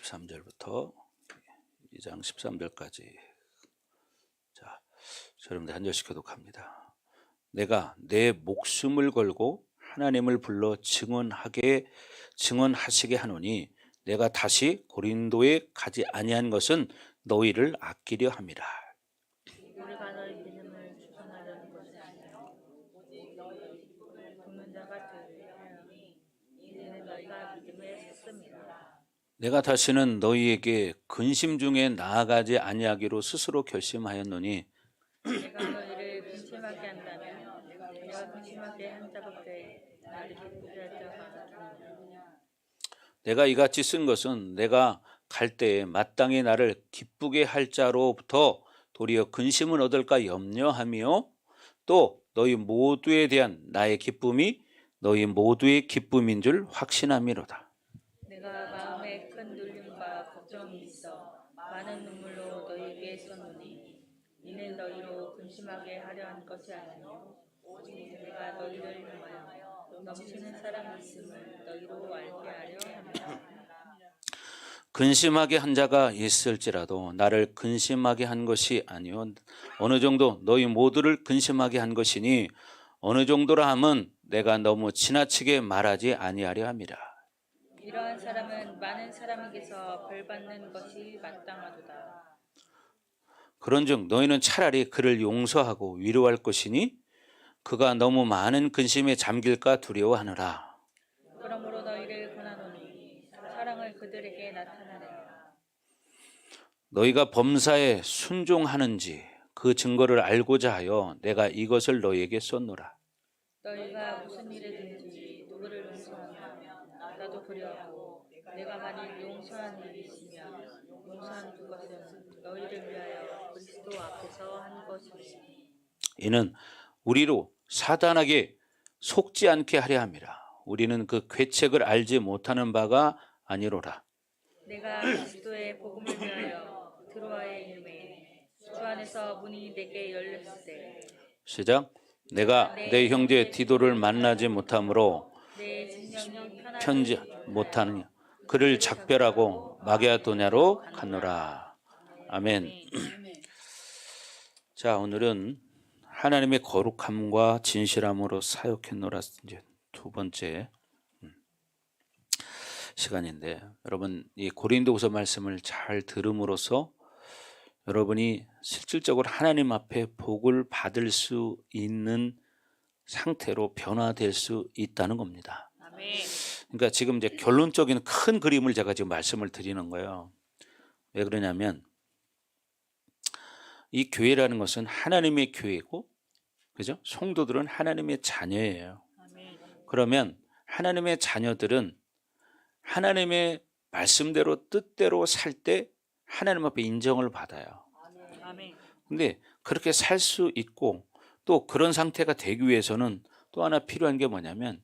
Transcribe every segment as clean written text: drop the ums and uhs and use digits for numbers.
13절부터 2장 13절까지. 자, 여러분들 한 절씩 교독합니다. 내가 내 목숨을 걸고 하나님을 불러 증언하시게 하노니 내가 다시 고린도에 가지 아니한 것은 너희를 아끼려 함이라. 우리가 너희 믿음을 추천하려는 것이 아니라 오직 너희 기쁨을 돕는 자가 되려 하니 이는 너희가 믿음에 섰습니다. 내가 다시는 너희에게 근심 중에 나아가지 아니하기로 스스로 결심하였노니 내가 너희를 근심하게 한다면 내가 근심하게 한 자밖에 나를 기쁘게 할 자가 없느냐. 내가 이같이 쓴 것은 내가 갈 때에 마땅히 나를 기쁘게 할 자로부터 도리어 근심을 얻을까 염려하며 또 너희 모두에 대한 나의 기쁨이 너희 모두의 기쁨인 줄 확신함이로다. 내가 마음에 큰 눌림과 걱정이 있어 많은 눈물로 너희에게 썼노니 이는 너희로 근심하게 하려 한 것이 아니요 오직 내가 너희를 향하여 넘치는 사랑이 있음을 너희로 알게 하려 함이라. 근심하게 한 자가 있을지라도 나를 근심하게 한 것이 아니요 어느 정도 너희 모두를 근심하게 한 것이니 어느 정도라 함은 내가 너무 지나치게 말하지 아니하려 함이라. 이러한 사람은 많은 사람에게서 벌 받는 것이 마땅하도다. 그런즉 너희는 차라리 그를 용서하고 위로할 것이니 그가 너무 많은 근심에 잠길까 두려워하느라. 그러므로 너희를 권하노니 사랑을 그들에게 나타내라. 너희가 범사에 순종하는지 그 증거를 알고자 하여 내가 이것을 너희에게 썼노라. 너희가 무슨 일이든지 누구를 용서하면 나도 그리하고 내가 만일 용서한 일이 있으면 용서한 그것은 너희를 위하여 그리스도 앞에서 한 것이니 이는 우리로 사단에게 속지 않게 하려 함이라. 우리는 그 괴책을 알지 못하는 바가 아니로라. 내가 그리스도의 복음을 위하여 드로아에 이름에 주 안에서 문이 내게 열렸을 때 시작. 내가 내 형제 디도를 만나지 못하므로 내 진영이 편지 못하느냐 그를 작별하고 마게도냐로 갔노라. 아멘. 자, 오늘은 하나님의 거룩함과 진실함으로 사역했노라 이제 두 번째 시간인데, 여러분 이 고린도후서 말씀을 잘 들음으로써 여러분이 실질적으로 하나님 앞에 복을 받을 수 있는 상태로 변화될 수 있다는 겁니다. 아멘. 그러니까 지금 이제 결론적인 큰 그림을 제가 지금 말씀을 드리는 거예요. 왜 그러냐면 이 교회라는 것은 하나님의 교회고, 그죠? 성도들은 하나님의 자녀예요. 아멘. 그러면 하나님의 자녀들은 하나님의 말씀대로 뜻대로 살 때 하나님 앞에 인정을 받아요. 아멘. 근데 그렇게 살 수 있고 또 그런 상태가 되기 위해서는 또 하나 필요한 게 뭐냐면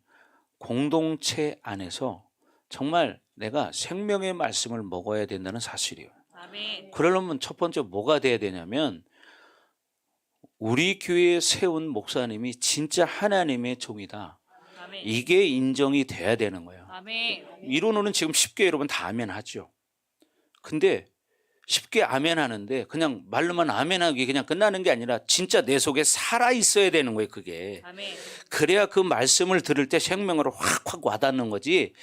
공동체 안에서 정말 내가 생명의 말씀을 먹어야 된다는 사실이에요. 아멘. 그러려면 첫 번째 뭐가 돼야 되냐면 우리 교회에 세운 목사님이 진짜 하나님의 종이다. 아멘. 이게 인정이 돼야 되는 거예요. 아멘. 이론으로는 지금 쉽게 여러분 다 아멘 하죠. 근데 쉽게 아멘 하는데 그냥 말로만 아멘하기 그냥 끝나는 게 아니라 진짜 내 속에 살아 있어야 되는 거예요, 그게. 아멘. 그래야 그 말씀을 들을 때 생명으로 확 와닿는 거지.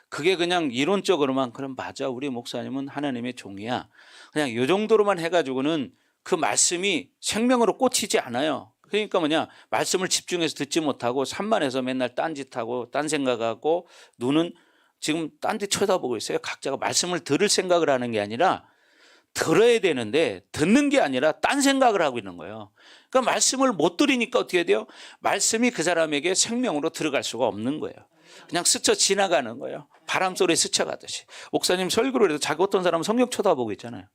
그게 그냥 이론적으로만 그럼 맞아, 우리 목사님은 하나님의 종이야, 그냥 이 정도로만 해가지고는 그 말씀이 생명으로 꽂히지 않아요. 그러니까 뭐냐, 말씀을 집중해서 듣지 못하고 산만해서 맨날 딴짓하고 딴 생각하고 눈은 지금 딴 데 쳐다보고 있어요. 각자가 말씀을 들을 생각을 하는 게 아니라 들어야 되는데 듣는 게 아니라 딴 생각을 하고 있는 거예요. 그러니까 말씀을 못 들으니까 어떻게 돼요? 말씀이 그 사람에게 생명으로 들어갈 수가 없는 거예요. 그냥 스쳐 지나가는 거예요. 바람 소리에 스쳐가듯이. 목사님 설교를 해도 자기 어떤 사람은 성경 쳐다보고 있잖아요.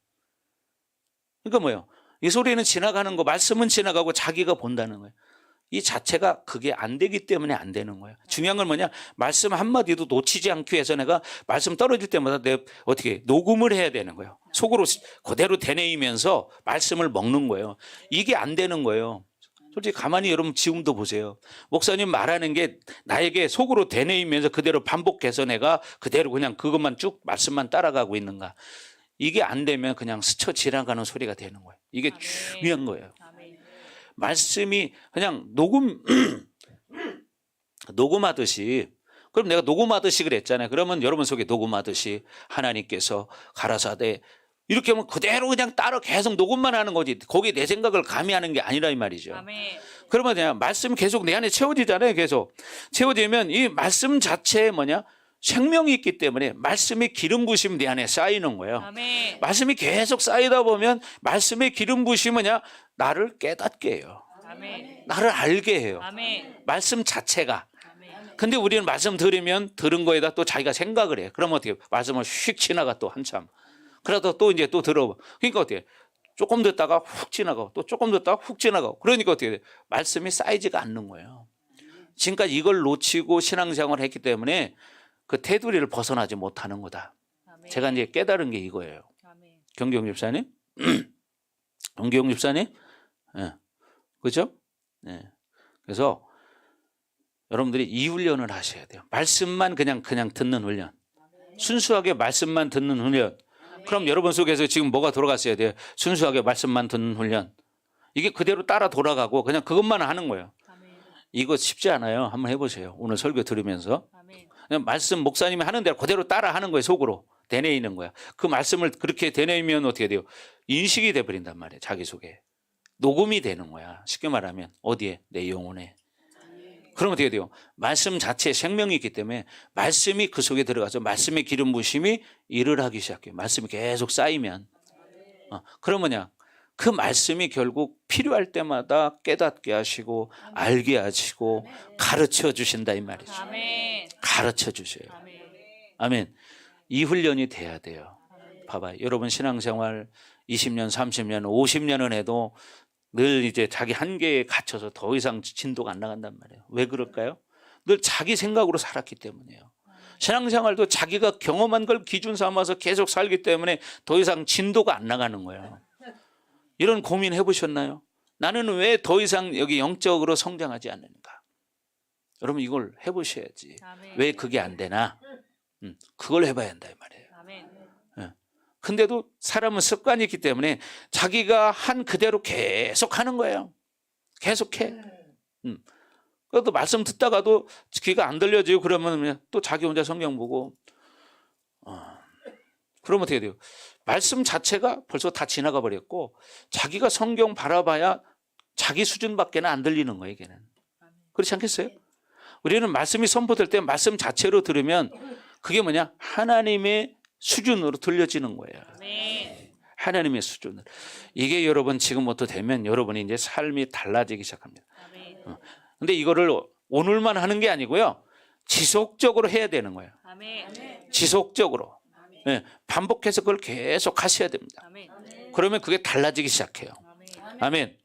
그러니까 뭐예요? 이 소리는 지나가는 거, 말씀은 지나가고 자기가 본다는 거예요. 이 자체가 그게 안 되기 때문에 안 되는 거예요. 중요한 건 뭐냐? 말씀 한마디도 놓치지 않기 위해서 내가 말씀 떨어질 때마다 내 어떻게 녹음을 해야 되는 거예요. 속으로 그대로 되뇌이면서 말씀을 먹는 거예요. 이게 안 되는 거예요. 솔직히 가만히 여러분 지금도 보세요. 목사님 말하는 게 나에게 속으로 되뇌이면서 그대로 반복해서 내가 그대로 그냥 그것만 쭉 말씀만 따라가고 있는가. 이게 안 되면 그냥 스쳐 지나가는 소리가 되는 거예요. 이게 아멘. 중요한 거예요. 아멘. 말씀이 그냥 녹음하듯이, 그럼 내가 녹음하듯이 그랬잖아요. 그러면 여러분 속에 녹음하듯이 하나님께서 가라사대 이렇게 하면 그대로 그냥 따로 계속 녹음만 하는 거지. 거기에 내 생각을 가미하는 게 아니라 이 말이죠. 아멘. 그러면 그냥 말씀이 계속 내 안에 채워지잖아요. 계속 채워지면 이 말씀 자체에 생명이 있기 때문에 말씀의 기름 부심이 내 안에 쌓이는 거예요. 아멘. 말씀이 계속 쌓이다 보면 말씀의 기름 부심은 나를 깨닫게 해요. 아멘. 나를 알게 해요. 아멘. 말씀 자체가. 아멘. 근데 우리는 말씀 들으면 들은 거에다 또 자기가 생각을 해. 그러면 어떻게 말씀을 휙 지나가 또 한참. 그러다 또 이제 또 들어봐. 그러니까 어떻게 조금 듣다가 훅 지나가고 또 조금 듣다가 훅 지나가고. 그러니까 어떻게 돼? 말씀이 쌓이지가 않는 거예요. 지금까지 이걸 놓치고 신앙생활을 했기 때문에 그 테두리를 벗어나지 못하는 거다. 아멘. 제가 이제 깨달은 게 이거예요. 아멘. 경경 집사님? 경경 집사님? 네. 그렇죠? 네. 그래서 여러분들이 이 훈련을 하셔야 돼요. 말씀만 그냥 듣는 훈련. 순수하게 말씀만 듣는 훈련. 그럼 여러분 속에서 지금 뭐가 돌아갔어야 돼요? 순수하게 말씀만 듣는 훈련. 이게 그대로 따라 돌아가고 그냥 그것만 하는 거예요. 아멘. 이거 쉽지 않아요. 한번 해보세요. 오늘 설교 들으면서. 아멘. 그냥 말씀 목사님이 하는 대로 그대로 따라 하는 거예요. 속으로. 되뇌이는 거야. 그 말씀을 그렇게 되뇌이면 어떻게 돼요? 인식이 돼버린단 말이에요. 자기 속에. 녹음이 되는 거야. 쉽게 말하면 어디에? 내 영혼에. 그러면 어떻게 돼요? 말씀 자체에 생명이 있기 때문에 말씀이 그 속에 들어가서 말씀의 기름 부심이 일을 하기 시작해요. 말씀이 계속 쌓이면. 그러면 그 말씀이 결국 필요할 때마다 깨닫게 하시고 알게 하시고 가르쳐 주신다 이 말이죠. 아멘. 가르쳐 주셔요. 아멘. 아멘. 이 훈련이 돼야 돼요. 봐봐요. 여러분 신앙생활 20년, 30년, 50년은 해도 늘 이제 자기 한계에 갇혀서 더 이상 진도가 안 나간단 말이에요. 왜 그럴까요? 늘 자기 생각으로 살았기 때문이에요. 신앙생활도 자기가 경험한 걸 기준 삼아서 계속 살기 때문에 더 이상 진도가 안 나가는 거예요. 이런 고민 해보셨나요? 나는 왜 더 이상 여기 영적으로 성장하지 않는가? 여러분 이걸 해보셔야지. 아멘. 왜 그게 안 되나? 그걸 해봐야 한다 이 말이에요. 아멘. 근데도 사람은 습관이 있기 때문에 자기가 한 그대로 계속 하는 거예요. 계속해. 그래도 말씀 듣다가도 귀가 안 들려지고 그러면 그냥 또 자기 혼자 성경 보고. 그러면 어떻게 돼요? 말씀 자체가 벌써 다 지나가 버렸고 자기가 성경 바라봐야 자기 수준밖에는 안 들리는 거예요. 걔는. 그렇지 않겠어요? 우리는 말씀이 선포될 때 말씀 자체로 들으면 그게 하나님의 수준으로 들려지는 거예요. 아멘. 하나님의 수준으로. 이게 여러분 지금부터 되면 여러분이 이제 삶이 달라지기 시작합니다. 아멘. 근데 이거를 오늘만 하는 게 아니고요. 지속적으로 해야 되는 거예요. 아멘. 지속적으로. 네, 반복해서 그걸 계속 하셔야 됩니다. 아멘. 그러면 그게 달라지기 시작해요. 아멘. 아멘.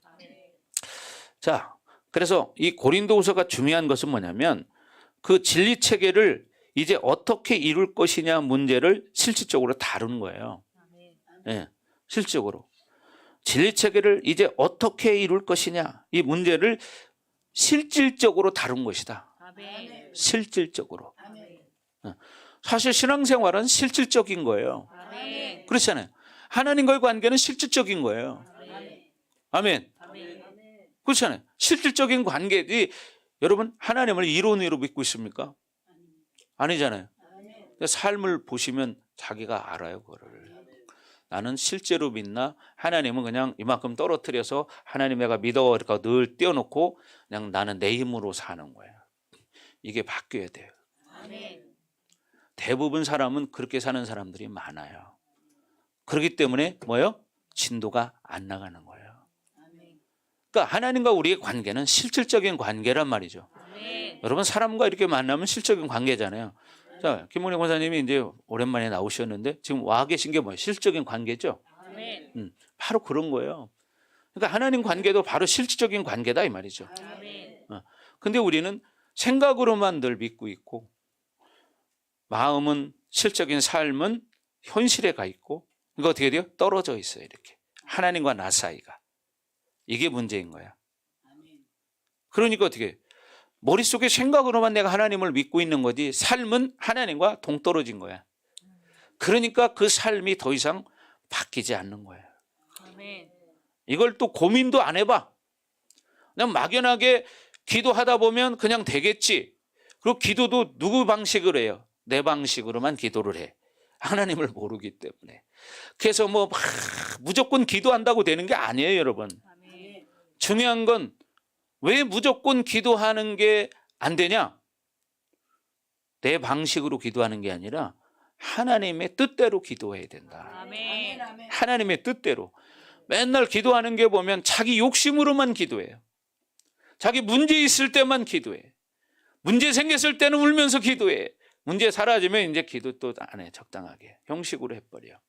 자, 그래서 이 고린도후서가 중요한 것은 뭐냐면 그 진리 체계를 이제 어떻게 이룰 것이냐 문제를 실질적으로 다루는 거예요. 네, 실질적으로. 진리 체계를 이제 어떻게 이룰 것이냐 이 문제를 실질적으로 다룬 것이다. 아멘. 실질적으로. 사실 신앙생활은 실질적인 거예요. 아멘. 그렇잖아요. 하나님과의 관계는 실질적인 거예요. 아멘. 아멘. 그렇잖아요. 실질적인 관계지 여러분 하나님을 이론으로 믿고 있습니까? 아니잖아요. 삶을 보시면 자기가 알아요. 그거를. 나는 실제로 믿나? 하나님은 그냥 이만큼 떨어뜨려서 하나님 내가 믿어 이렇게 늘 띄워놓고 그냥 나는 내 힘으로 사는 거예요. 이게 바뀌어야 돼요. 아멘. 대부분 사람은 그렇게 사는 사람들이 많아요. 그렇기 때문에 진도가 안 나가는 거예요. 그러니까 하나님과 우리의 관계는 실질적인 관계란 말이죠. 아멘. 여러분 사람과 이렇게 만나면 실질적인 관계잖아요. 자, 김문희 권사님이 이제 오랜만에 나오셨는데 지금 와 계신 게 뭐예요? 실질적인 관계죠. 아멘. 바로 그런 거예요. 그러니까 하나님 관계도 바로 실질적인 관계다 이 말이죠. 아멘. 근데 우리는 생각으로만 늘 믿고 있고 마음은 실적인 삶은 현실에 가 있고 이거 어떻게 돼요? 떨어져 있어요. 이렇게 하나님과 나 사이가. 이게 문제인 거야. 그러니까 어떻게 머릿속에 생각으로만 내가 하나님을 믿고 있는 거지 삶은 하나님과 동떨어진 거야. 그러니까 그 삶이 더 이상 바뀌지 않는 거예요. 아멘. 이걸 또 고민도 안 해봐. 그냥 막연하게 기도하다 보면 그냥 되겠지. 그리고 기도도 누구 방식으로 해요? 내 방식으로만 기도를 해. 하나님을 모르기 때문에. 그래서 뭐 무조건 기도한다고 되는 게 아니에요, 여러분. 아멘. 중요한 건 왜 무조건 기도하는 게 안 되냐? 내 방식으로 기도하는 게 아니라 하나님의 뜻대로 기도해야 된다. 아멘. 하나님의 뜻대로. 맨날 기도하는 게 보면 자기 욕심으로만 기도해요. 자기 문제 있을 때만 기도해. 문제 생겼을 때는 울면서 기도해. 문제 사라지면 이제 기도 또 안 해. 적당하게. 형식으로 해버려.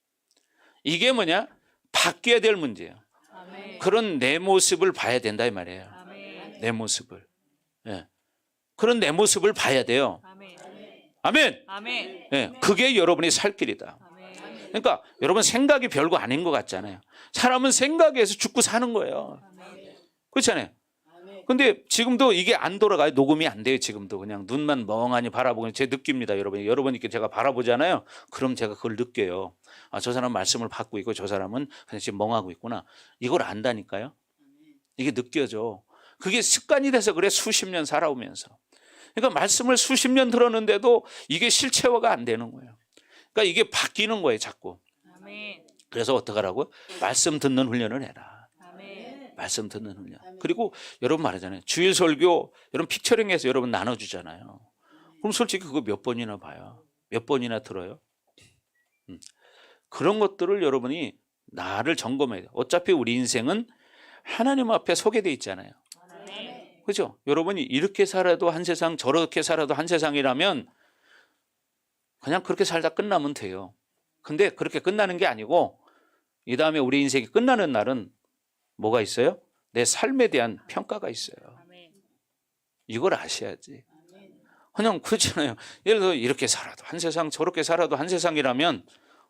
이게 뭐냐? 바뀌어야 될 문제예요. 아멘. 그런 내 모습을 봐야 된다 이 말이에요. 아멘. 내 모습을. 예. 그런 내 모습을 봐야 돼요. 아멘. 아멘. 아멘. 예. 그게 여러분이 살 길이다. 아멘. 그러니까 여러분 생각이 별거 아닌 것 같잖아요. 사람은 생각에서 죽고 사는 거예요. 아멘. 그렇잖아요. 근데 지금도 이게 안 돌아가요. 녹음이 안 돼요. 지금도 그냥 눈만 멍하니 바라보고 제 느낍니다. 여러분께 제가 바라보잖아요. 그럼 제가 그걸 느껴요. 아, 저 사람 말씀을 받고 있고 저 사람은 그냥 지금 멍하고 있구나. 이걸 안다니까요. 이게 느껴져. 그게 습관이 돼서 그래. 수십 년 살아오면서. 그러니까 말씀을 수십 년 들었는데도 이게 실체화가 안 되는 거예요. 그러니까 이게 바뀌는 거예요. 자꾸. 아멘. 그래서 어떡하라고요? 말씀 듣는 훈련을 해라. 아멘. 말씀 듣는 훈련. 그리고 여러분 말하잖아요. 주일 설교 여러분 픽처링해서 여러분 나눠주잖아요. 그럼 솔직히 그거 몇 번이나 봐요? 몇 번이나 들어요? 그런 것들을 여러분이 나를 점검해야 돼요. 어차피 우리 인생은 하나님 앞에 서게 돼 있잖아요. 아멘. 그렇죠? 여러분이 이렇게 살아도 한 세상 저렇게 살아도 한 세상이라면 그냥 그렇게 살다 끝나면 돼요. 근데 그렇게 끝나는 게 아니고 이 다음에 우리 인생이 끝나는 날은 뭐가 있어요? 내 삶에 대한 평가가 있어요. 아멘. 이걸 아셔야지. 그냥 그렇잖아요. 예를 들어 이렇게 살아도 한 세상 저렇게 살아도 한 세상이라면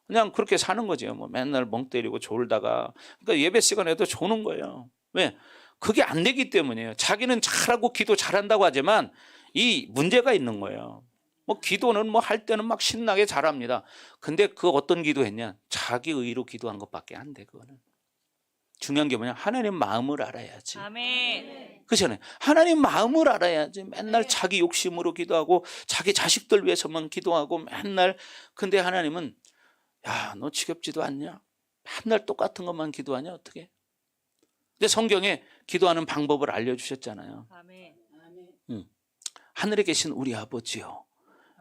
그냥 그렇게 사는 거죠. 뭐 맨날 멍 때리고 졸다가 그러니까 예배 시간에도 조는 거예요. 왜? 그게 안 되기 때문이에요. 자기는 잘하고 기도 잘한다고 하지만 이 문제가 있는 거예요. 뭐 기도는 뭐 할 때는 막 신나게 잘합니다. 근데 그 어떤 기도했냐? 자기 의로 기도한 것밖에 안 돼. 그거는. 중요한 게 뭐냐? 하나님 마음을 알아야지. 아멘. 그렇잖아요. 하나님 마음을 알아야지. 맨날 자기 욕심으로 기도하고 자기 자식들 위해서만 기도하고 맨날. 근데 하나님은 야, 너 지겹지도 않냐? 맨날 똑같은 것만 기도하냐? 어떻게? 근데 성경에 기도하는 방법을 알려주셨잖아요. 아멘. 하늘에 계신 우리 아버지요,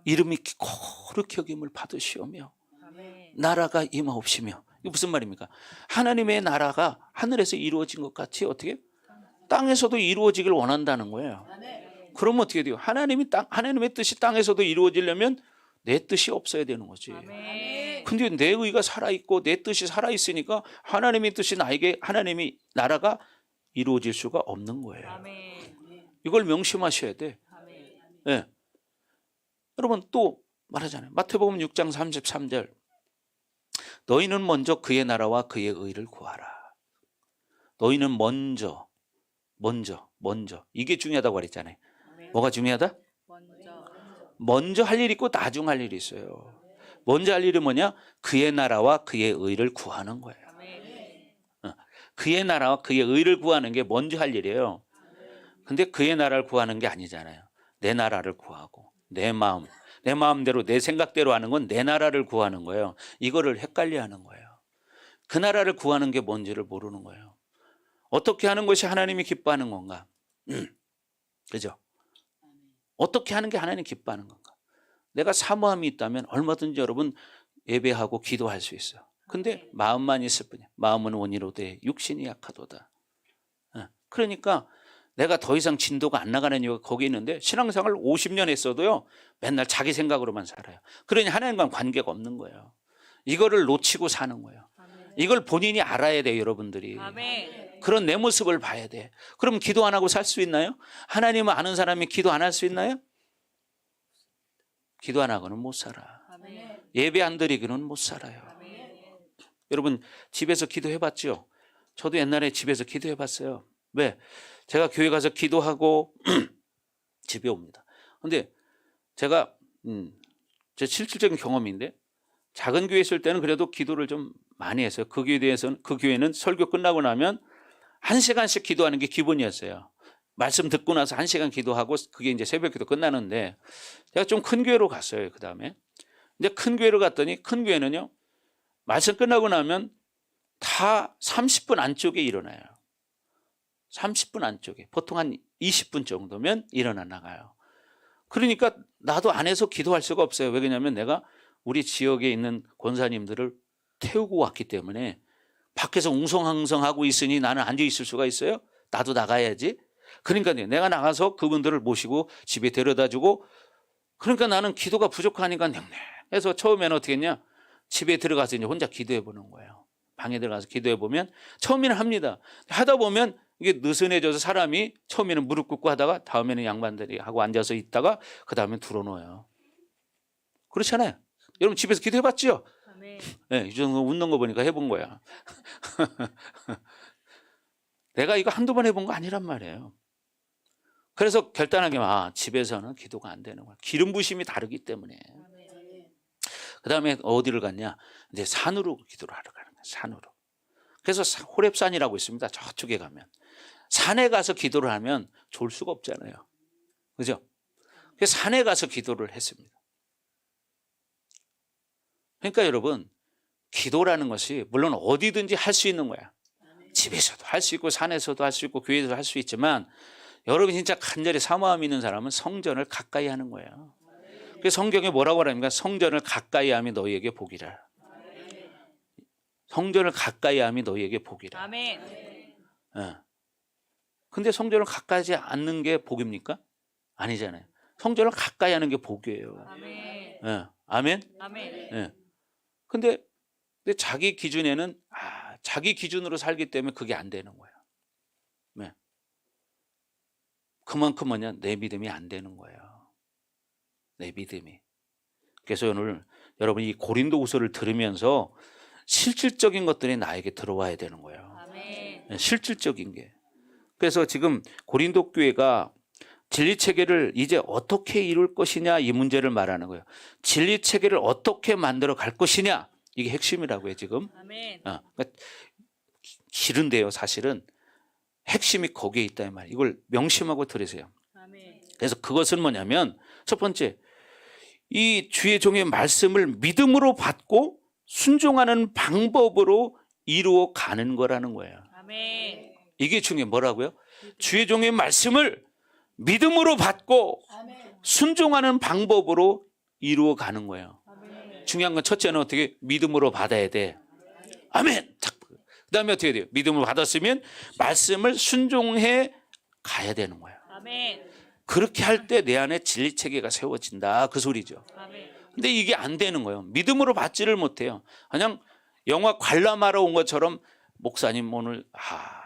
이름이 거룩히 여김을 받으시오며 아멘. 나라가 임하옵시며. 이게 무슨 말입니까? 하나님의 나라가 하늘에서 이루어진 것 같이 어떻게? 땅에서도 이루어지길 원한다는 거예요. 그러면 어떻게 돼요? 하나님의 뜻이 땅에서도 이루어지려면 내 뜻이 없어야 되는 거지. 아멘. 근데 내 의가 살아있고 내 뜻이 살아있으니까 하나님의 뜻이 나에게 하나님의 나라가 이루어질 수가 없는 거예요. 아멘. 이걸 명심하셔야 돼. 아멘. 네. 여러분 또 말하잖아요. 마태복음 6장 33절. 너희는 먼저 그의 나라와 그의 의를 구하라. 너희는 먼저 이게 중요하다고 그랬잖아요. 아멘. 뭐가 중요하다? 먼저 할 일이 있고 나중 할 일이 있어요. 먼저 할 일이 뭐냐? 그의 나라와 그의 의를 구하는 거예요. 아멘. 그의 나라와 그의 의를 구하는 게 먼저 할 일이에요. 근데 그의 나라를 구하는 게 아니잖아요. 내 나라를 구하고 내 마음대로 내 생각대로 하는 건 내 나라를 구하는 거예요. 이거를 헷갈려하는 거예요. 그 나라를 구하는 게 뭔지를 모르는 거예요. 어떻게 하는 것이 하나님이 기뻐하는 건가? 그죠? 어떻게 하는 게 하나님 기뻐하는 건가? 내가 사모함이 있다면 얼마든지 여러분 예배하고 기도할 수 있어요. 근데 마음만 있을 뿐이야. 마음은 원이로되 육신이 약하도다. 그러니까 내가 더 이상 진도가 안 나가는 이유가 거기 있는데 신앙생활 50년 했어도요 맨날 자기 생각으로만 살아요. 그러니 하나님과 관계가 없는 거예요. 이거를 놓치고 사는 거예요. 이걸 본인이 알아야 돼요. 여러분들이. 아멘. 그런 내 모습을 봐야 돼. 그럼 기도 안 하고 살 수 있나요? 하나님을 아는 사람이 기도 안 할 수 있나요? 기도 안 하고는 못 살아. 아멘. 예배 안 드리고는 못 살아요. 아멘. 여러분 집에서 기도해봤죠? 저도 옛날에 집에서 기도해봤어요. 왜? 제가 교회 가서 기도하고 집에 옵니다. 근데 제가 제 실질적인 경험인데 작은 교회 있을 때는 그래도 기도를 좀 많이 했어요. 그 교회는 설교 끝나고 나면 1시간씩 기도하는 게 기본이었어요. 말씀 듣고 나서 1시간 기도하고 그게 이제 새벽 기도 끝나는데 제가 좀 큰 교회로 갔어요. 그다음에 이제 큰 교회로 갔더니 큰 교회는요. 말씀 끝나고 나면 다 30분 안쪽에 일어나요. 30분 안쪽에. 보통 한 20분 정도면 일어나 나가요. 그러니까 나도 안에서 기도할 수가 없어요. 왜 그러냐면 내가 우리 지역에 있는 권사님들을 태우고 왔기 때문에 밖에서 웅성항성하고 있으니 나는 앉아 있을 수가 있어요? 나도 나가야지. 그러니까요. 내가 나가서 그분들을 모시고 집에 데려다주고 그러니까 나는 기도가 부족하니까 냉랭해서 처음에는 어떻게 했냐. 집에 들어가서 이제 혼자 기도해 보는 거예요. 방에 들어가서 기도해 보면 처음에는 합니다. 하다 보면 이게 느슨해져서 사람이 처음에는 무릎 꿇고 하다가 다음에는 양반들이 하고 앉아서 있다가 그 다음에 들어놓아요. 그렇잖아요. 여러분 집에서 기도해 봤죠? 아멘. 네, 이 정도 웃는 거 보니까 해본 거야. 내가 이거 한두 번 해본 거 아니란 말이에요. 그래서 결단하게 집에서는 기도가 안 되는 거야. 기름 부심이 다르기 때문에. 그 다음에 어디를 갔냐? 이제 산으로 기도를 하러 가는 거야. 산으로. 그래서 호렙산이라고 있습니다. 저쪽에 가면. 산에 가서 기도를 하면 좋을 수가 없잖아요. 그죠? 그래서 산에 가서 기도를 했습니다. 그러니까 여러분, 기도라는 것이 물론 어디든지 할 수 있는 거야. 집에서도 할 수 있고 산에서도 할 수 있고 교회에서도 할 수 있지만 여러분 진짜 간절히 사모함 있는 사람은 성전을 가까이 하는 거예요. 그래서 성경에 뭐라고 하랍니까? 성전을 가까이 함이 너희에게 복이라. 성전을 가까이 함이 너희에게 복이라. 아멘. 예. 근데 성전을 가까이 하지 않는 게 복입니까? 아니잖아요. 성전을 가까이 하는 게 복이에요. 아멘. 예. 아멘? 아멘. 예. 근데 자기 기준에는 자기 기준으로 살기 때문에 그게 안 되는 거예요. 네. 그만큼 내 믿음이 안 되는 거예요. 내 믿음이. 그래서 오늘 여러분 이 고린도후서를 들으면서 실질적인 것들이 나에게 들어와야 되는 거예요. 아멘. 네, 실질적인 게. 그래서 지금 고린도 교회가 진리 체계를 이제 어떻게 이룰 것이냐 이 문제를 말하는 거예요. 진리 체계를 어떻게 만들어 갈 것이냐 이게 핵심이라고요 지금. 아멘. 그러니까 길은데요 사실은 핵심이 거기에 있다 이 말이에요. 이걸 명심하고 들으세요. 아멘. 그래서 그것은 뭐냐면 첫 번째 이 주의 종의 말씀을 믿음으로 받고 순종하는 방법으로 이루어 가는 거라는 거예요. 아멘. 이게 중요해. 뭐라고요? 주의 종의 말씀을 믿음으로 받고 순종하는 방법으로 이루어 가는 거예요. 아멘. 중요한 건 첫째는 어떻게 믿음으로 받아야 돼. 아멘. 그 다음에 어떻게 돼요? 믿음을 받았으면 말씀을 순종해 가야 되는 거예요. 아멘. 그렇게 할 때 내 안에 진리 체계가 세워진다 그 소리죠. 아멘. 근데 이게 안 되는 거예요. 믿음으로 받지를 못해요. 그냥 영화 관람하러 온 것처럼 목사님 오늘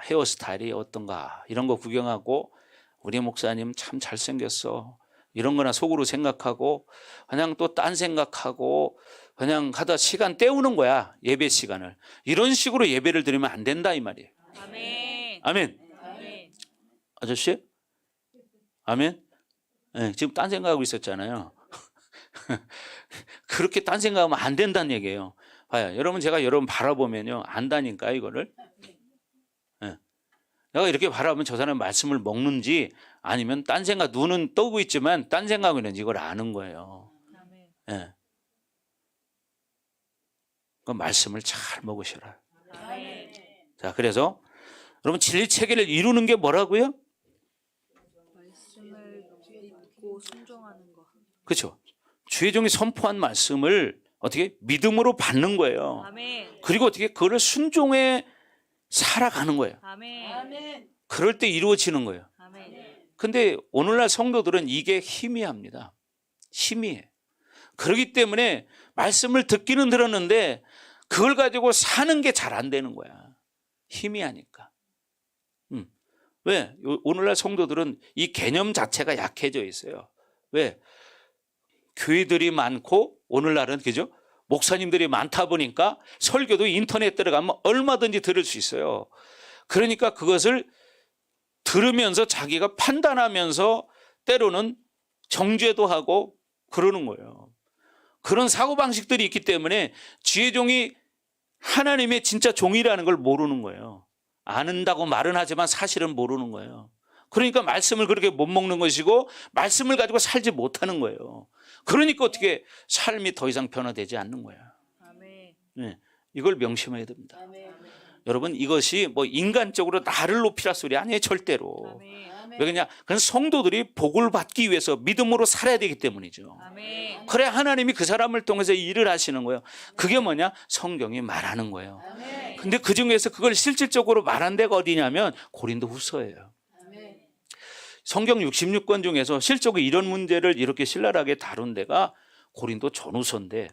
헤어스타일이 어떤가 이런 거 구경하고 우리 목사님 참 잘생겼어 이런 거나 속으로 생각하고 그냥 또 딴 생각하고 그냥 하다 시간 때우는 거야. 예배 시간을. 이런 식으로 예배를 드리면 안 된다 이 말이에요. 아멘. 아멘. 아멘. 아저씨? 아멘? 네, 지금 딴 생각하고 있었잖아요. 그렇게 딴 생각하면 안 된다는 얘기예요. 봐요. 여러분 제가 여러분 바라보면요. 안다니까 이거를. 네. 내가 이렇게 바라보면 저 사람 말씀을 먹는지 아니면 딴 생각 눈은 떠고 있지만 딴 생각으로는 이걸 아는 거예요. 아멘. 네. 그 말씀을 잘 먹으셔라. 아멘. 자, 그래서 여러분 진리 체계를 이루는 게 뭐라고요? 말씀을 믿고 순종하는 거. 그렇죠. 주의 종이 선포한 말씀을 어떻게 믿음으로 받는 거예요. 아멘. 그리고 어떻게 그거를 순종해 살아가는 거예요. 아멘. 그럴 때 이루어지는 거예요. 아멘. 근데 오늘날 성도들은 이게 희미합니다. 희미해. 그렇기 때문에 말씀을 듣기는 들었는데 그걸 가지고 사는 게 잘 안 되는 거야. 희미하니까. 왜? 오늘날 성도들은 이 개념 자체가 약해져 있어요. 왜? 교회들이 많고 오늘날은 그죠? 목사님들이 많다 보니까 설교도 인터넷 들어가면 얼마든지 들을 수 있어요. 그러니까 그것을 들으면서 자기가 판단하면서 때로는 정죄도 하고 그러는 거예요. 그런 사고방식들이 있기 때문에 지혜종이 하나님의 진짜 종이라는 걸 모르는 거예요. 아는다고 말은 하지만 사실은 모르는 거예요. 그러니까 말씀을 그렇게 못 먹는 것이고 말씀을 가지고 살지 못하는 거예요. 그러니까 어떻게 삶이 더 이상 변화되지 않는 거야. 아멘. 네, 이걸 명심해야 됩니다. 아멘. 여러분, 이것이 뭐 인간적으로 나를 높이라 소리 아니에요. 절대로. 아멘. 왜 그러냐? 그건 성도들이 복을 받기 위해서 믿음으로 살아야 되기 때문이죠. 아멘. 그래 하나님이 그 사람을 통해서 일을 하시는 거예요. 그게 뭐냐? 성경이 말하는 거예요. 아멘. 근데 그 중에서 그걸 실질적으로 말한 데가 어디냐면 고린도후서예요. 아멘. 성경 66권 중에서 실적으로 이런 문제를 이렇게 신랄하게 다룬 데가 고린도 전후서인데,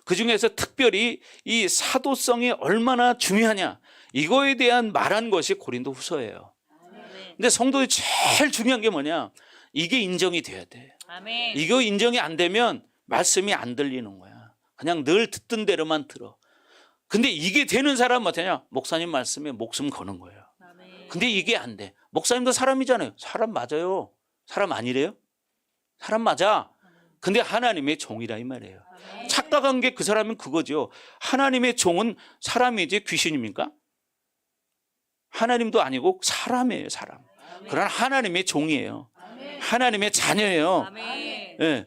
그 중에서 특별히 이 사도성이 얼마나 중요하냐 이거에 대한 말한 것이 고린도후서예요. 아멘. 근데 성도들이 제일 중요한 게 뭐냐? 이게 인정이 돼야 돼. 아멘. 이거 인정이 안 되면 말씀이 안 들리는 거야. 그냥 늘 듣던 대로만 들어. 근데 이게 되는 사람은 어떠냐? 목사님 말씀에 목숨 거는 거예요. 아멘. 근데 이게 안 돼. 목사님도 사람이잖아요. 사람 맞아요. 사람 아니래요? 사람 맞아. 근데 하나님의 종이라 이 말이에요. 아멘. 착각한 게 그 사람은 그거죠. 하나님의 종은 사람이지 귀신입니까? 하나님도 아니고 사람이에요. 사람. 그러나 하나님의 종이에요. 하나님의 자녀예요. 아멘. 예.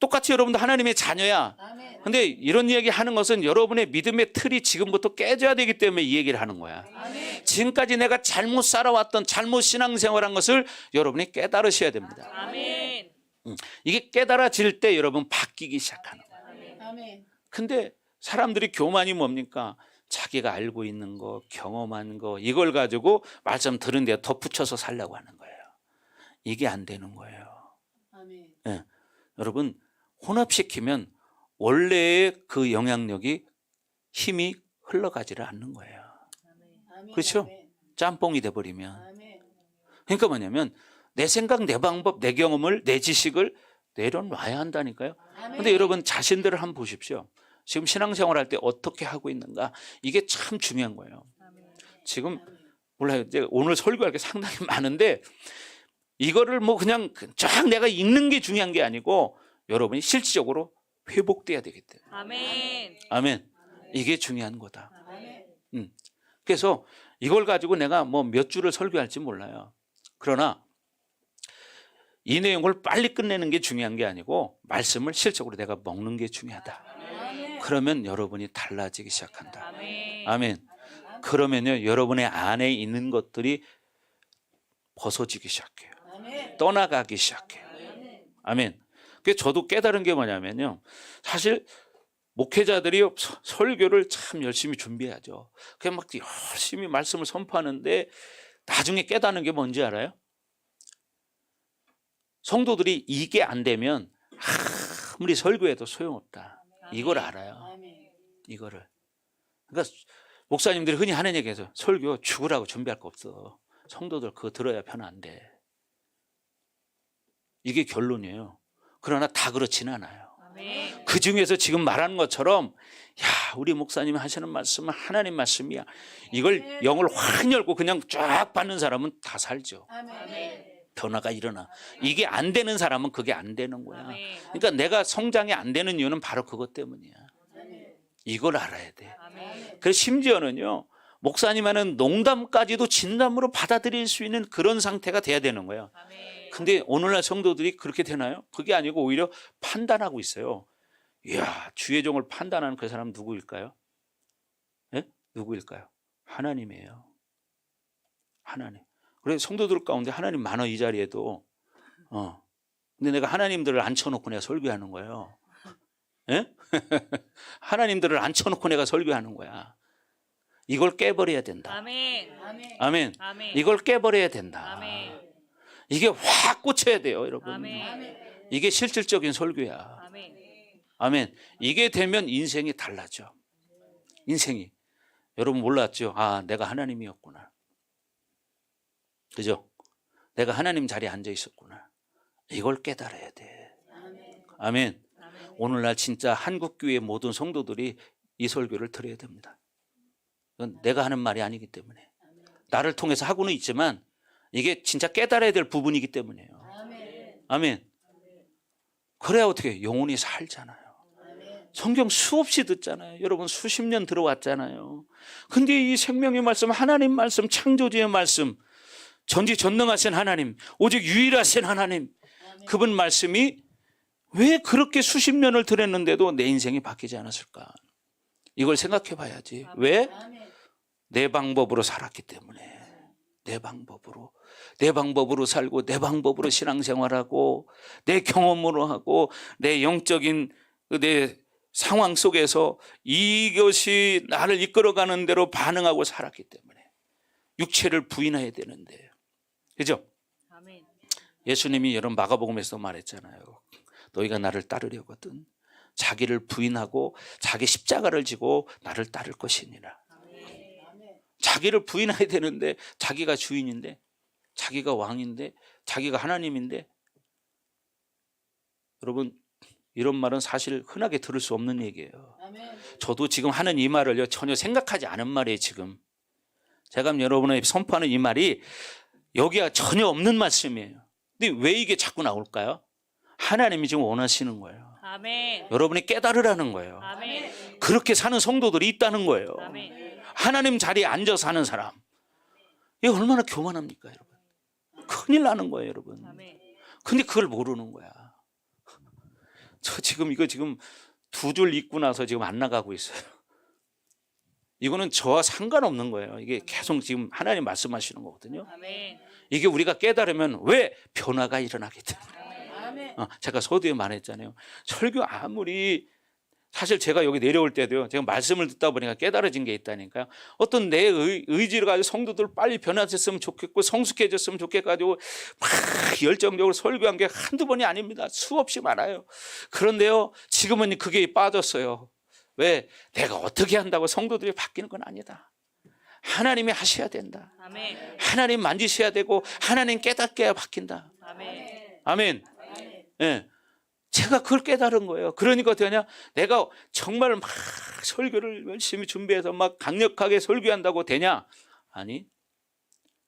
똑같이 여러분도 하나님의 자녀야. 아멘. 근데 이런 이야기 하는 것은 여러분의 믿음의 틀이 지금부터 깨져야 되기 때문에 이 얘기를 하는 거야. 아멘. 지금까지 내가 잘못 살아왔던 잘못 신앙생활한 것을 여러분이 깨달으셔야 됩니다. 아멘. 이게 깨달아질 때 여러분 바뀌기 시작하는 거예요. 아멘. 근데 사람들이 교만이 뭡니까? 자기가 알고 있는 거, 경험한 거 이걸 가지고 말씀 들은 데 덧붙여서 살려고 하는 거예요. 이게 안 되는 거예요. 아멘. 예. 여러분 혼합시키면 원래의 그 영향력이 힘이 흘러가지를 않는 거예요. 아멘. 그렇죠? 아멘. 짬뽕이 돼버리면. 아멘. 그러니까 뭐냐면 내 생각, 내 방법, 내 경험을, 내 지식을 내려놔야 한다니까요. 근데 여러분 자신들을 한번 보십시오. 지금 신앙생활할 때 어떻게 하고 있는가 이게 참 중요한 거예요. 지금 몰라요. 이제 오늘 설교할 게 상당히 많은데 이거를 뭐 그냥 쫙 내가 읽는 게 중요한 게 아니고 여러분이 실질적으로 회복돼야 되기 때문에. 아멘. 아멘. 이게 중요한 거다. 아멘. 그래서 이걸 가지고 내가 뭐 몇 줄을 설교할지 몰라요. 그러나 이 내용을 빨리 끝내는 게 중요한 게 아니고 말씀을 실적으로 내가 먹는 게 중요하다. 그러면 여러분이 달라지기 시작한다. 아멘. 아멘. 그러면요 여러분의 안에 있는 것들이 벗어지기 시작해요. 아멘. 떠나가기 시작해요. 아멘. 그래서 저도 깨달은 게 뭐냐면요. 사실 목회자들이 설교를 참 열심히 준비하죠. 그냥 막 열심히 말씀을 선포하는데 나중에 깨닫는 게 뭔지 알아요? 성도들이 이게 안 되면 아무리 설교해도 소용없다. 이걸 알아요. 아멘. 이거를. 그러니까 목사님들이 흔히 하는 얘기에서 설교 죽으라고 준비할 거 없어. 성도들 그거 들어야 편한데. 이게 결론이에요. 그러나 다 그렇지는 않아요. 아멘. 그 중에서 지금 말하는 것처럼 야 우리 목사님이 하시는 말씀은 하나님 말씀이야. 이걸 영을 확 열고 그냥 쫙 받는 사람은 다 살죠. 아멘. 변화가 일어나. 이게 안 되는 사람은 그게 안 되는 거야. 아멘. 그러니까 내가 성장이 안 되는 이유는 바로 그것 때문이야. 아멘. 이걸 알아야 돼. 아멘. 그래서 심지어는요. 목사님 하는 농담까지도 진담으로 받아들일 수 있는 그런 상태가 돼야 되는 거예요. 아멘. 근데 오늘날 성도들이 그렇게 되나요? 그게 아니고 오히려 판단하고 있어요. 이야, 주의 종을 판단하는 그 사람 누구일까요? 예? 누구일까요? 하나님이에요. 하나님. 그래 성도들 가운데 하나님 많아 이 자리에도. 근데 내가 하나님들을 앉혀놓고 내가 설교하는 거예요. 예? 하나님들을 앉혀놓고 내가 설교하는 거야. 이걸 깨버려야 된다. 아멘. 아멘. 아멘. 아멘. 이걸 깨버려야 된다. 아멘. 이게 확 꽂혀야 돼요, 여러분. 아멘. 이게 실질적인 설교야. 아멘. 아멘. 이게 되면 인생이 달라져. 인생이. 여러분 몰랐죠? 아, 내가 하나님이었구나. 그죠? 내가 하나님 자리에 앉아 있었구나. 이걸 깨달아야 돼. 아멘. 아멘. 아멘. 오늘날 진짜 한국교회 모든 성도들이 이 설교를 들어야 됩니다. 이건 내가 하는 말이 아니기 때문에 나를 통해서 하고는 있지만 이게 진짜 깨달아야 될 부분이기 때문이에요. 아멘. 아멘. 그래야 어떻게 영혼이 살잖아요. 아멘. 성경 수없이 듣잖아요. 여러분 수십 년 들어왔잖아요. 근데 이 생명의 말씀, 하나님 말씀, 창조주의 말씀, 전지전능하신 하나님, 오직 유일하신 하나님, 그분 말씀이 왜 그렇게 수십 년을 들었는데도 내 인생이 바뀌지 않았을까? 이걸 생각해 봐야지. 왜? 아멘. 내 방법으로 살았기 때문에. 내 방법으로 살고 내 방법으로 신앙생활하고 내 경험으로 하고 내 영적인 내 상황 속에서 이것이 나를 이끌어가는 대로 반응하고 살았기 때문에 육체를 부인해야 되는데, 그죠? 아멘. 예수님이 여러분 마가복음에서 말했잖아요. 너희가 나를 따르려거든 자기를 부인하고 자기 십자가를 지고 나를 따를 것이니라. 자기를 부인해야 되는데 자기가 주인인데 자기가 왕인데 자기가 하나님인데, 여러분 이런 말은 사실 흔하게 들을 수 없는 얘기예요. 아멘. 저도 지금 하는 이 말을요 전혀 생각하지 않은 말이에요. 지금 제가 여러분에게 선포하는 이 말이 여기가 전혀 없는 말씀이에요. 근데 왜 이게 자꾸 나올까요? 하나님이 지금 원하시는 거예요. 아멘. 여러분이 깨달으라는 거예요. 아멘. 그렇게 사는 성도들이 있다는 거예요. 아멘. 하나님 자리에 앉아 사는 사람, 이게 얼마나 교만합니까 여러분? 큰일 나는 거예요 여러분. 아멘. 근데 그걸 모르는 거야. 저 지금 이거 지금 2줄 읽고 나서 지금 안 나가고 있어요. 이거는 저와 상관없는 거예요. 이게 계속 지금 하나님 말씀하시는 거거든요. 아멘. 이게 우리가 깨달으면 왜? 변화가 일어나기 때문에. 아멘. 제가 서두에 말했잖아요. 설교 아무리, 사실 제가 여기 내려올 때도요, 제가 말씀을 듣다 보니까 깨달아진 게 있다니까요. 어떤 내 의지를 가지고 성도들 빨리 변화됐으면 좋겠고 성숙해졌으면 좋겠가지고 막 열정적으로 설교한 게 한두 번이 아닙니다. 수없이 많아요. 그런데요 지금은 그게 빠졌어요. 왜? 내가 어떻게 한다고 성도들이 바뀌는 건 아니다. 하나님이 하셔야 된다. 아멘. 하나님 만지셔야 되고 하나님 깨닫게 해야 바뀐다. 아멘. 아멘. 예. 제가 그걸 깨달은 거예요. 그러니까 어떻게 하냐? 내가 정말 막 설교를 열심히 준비해서 막 강력하게 설교한다고 되냐? 아니,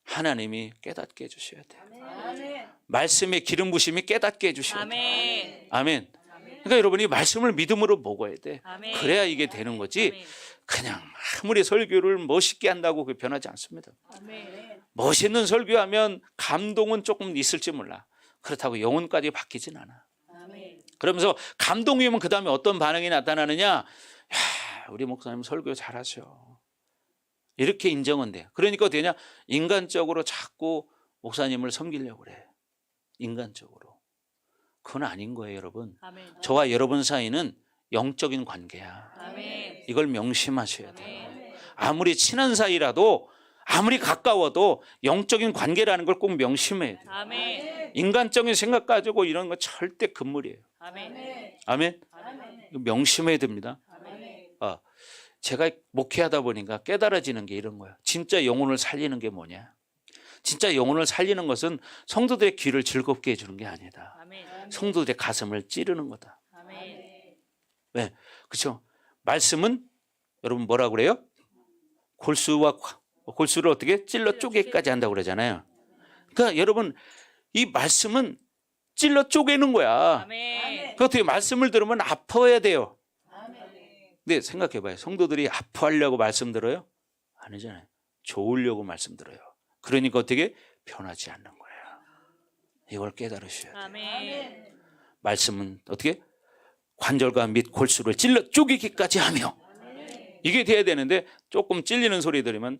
하나님이 깨닫게 해주셔야 돼요. 아멘. 말씀의 기름 부심이 깨닫게 해주셔야 돼요. 아멘. 아멘. 그러니까 여러분이 말씀을 믿음으로 먹어야 돼. 아멘. 그래야 이게 되는 거지. 아멘. 그냥 아무리 설교를 멋있게 한다고 그게 변하지 않습니다. 아멘. 멋있는 설교하면 감동은 조금 있을지 몰라. 그렇다고 영혼까지 바뀌진 않아. 아멘. 그러면서 감동이 오면 그 다음에 어떤 반응이 나타나느냐? 야, 우리 목사님 설교 잘하셔. 이렇게 인정은 돼. 그러니까 어떻게 되냐? 인간적으로 자꾸 목사님을 섬기려고 그래. 인간적으로. 그건 아닌 거예요 여러분. 아멘. 저와 여러분 사이는 영적인 관계야. 아멘. 이걸 명심하셔야 돼요. 아무리 친한 사이라도, 아무리 가까워도 영적인 관계라는 걸 꼭 명심해야 돼요. 아멘. 인간적인 생각 가지고 이런 거 절대 금물이에요. 아멘. 아멘. 아멘. 이거 명심해야 됩니다. 아멘. 제가 목회하다 보니까 깨달아지는 게 이런 거예요. 진짜 영혼을 살리는 게 뭐냐? 진짜 영혼을 살리는 것은 성도들의 귀를 즐겁게 해주는 게 아니다. 아멘. 성도들의 가슴을 찌르는 거다. 아멘. 왜? 그렇죠? 말씀은 여러분 뭐라 그래요? 골수를 어떻게 찔러 쪼개기까지 한다고 그러잖아요. 그러니까 여러분 이 말씀은 찔러 쪼개는 거야. 아멘. 그 어떻게 말씀을 들으면 아파야 돼요. 아멘. 근데 생각해봐요. 성도들이 아파하려고 말씀 들어요? 아니잖아요. 좋으려고 말씀 들어요. 그러니까 어떻게? 변하지 않는 거예요. 이걸 깨달으셔야 돼요. 아멘. 말씀은 어떻게? 관절과 및 골수를 찔러 쪼개기까지 하며, 이게 돼야 되는데 조금 찔리는 소리 들으면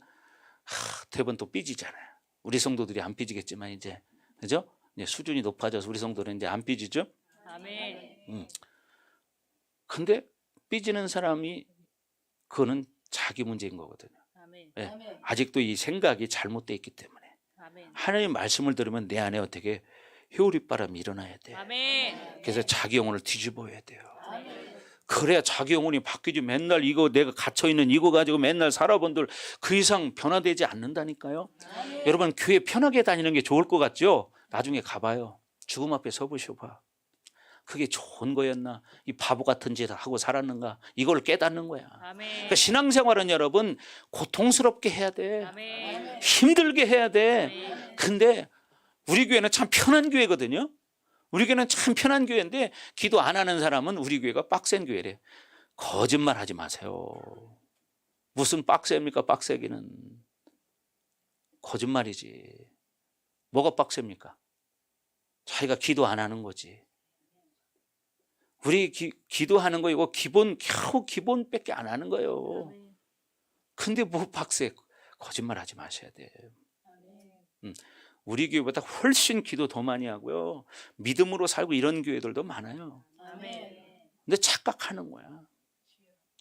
대부분 또 삐지잖아요. 우리 성도들이 안 삐지겠지만 이제, 그죠? 이제 수준이 높아져서 우리 성도들은 이제 안 삐지죠. 아멘. 근데 삐지는 사람이 그거는 자기 문제인 거거든요. 아멘. 예. 아멘. 아직도 이 생각이 잘못되어 있기 때문에 아멘. 하나님 말씀을 들으면 내 안에 어떻게 효리바람이 일어나야 돼요. 아멘. 그래서 자기 영혼을 뒤집어야 돼요. 아멘. 그래야 자기 영혼이 바뀌지. 맨날 이거 내가 갇혀있는 이거 가지고 맨날 살아본들 그 이상 변화되지 않는다니까요. 아멘. 여러분 교회 편하게 다니는 게 좋을 것 같죠? 나중에 가봐요. 죽음 앞에 서보셔봐. 그게 좋은 거였나? 이 바보 같은 짓을 하고 살았는가? 이걸 깨닫는 거야. 아멘. 그러니까 신앙생활은 여러분 고통스럽게 해야 돼. 아멘. 힘들게 해야 돼. 아멘. 근데 우리 교회는 참 편한 교회거든요. 우리 교회는 참 편한 교회인데 기도 안 하는 사람은 우리 교회가 빡센 교회래. 거짓말 하지 마세요. 무슨 빡셉니까? 빡세기는. 거짓말이지. 뭐가 빡셉니까? 자기가 기도 안 하는 거지. 우리 기도하는 거 이거 겨우 기본밖에 안 하는 거예요. 아멘. 근데 뭐 빡세. 거짓말 하지 마셔야 돼. 우리 교회보다 훨씬 기도 더 많이 하고요. 믿음으로 살고 이런 교회들도 많아요. 아멘. 근데 착각하는 거야.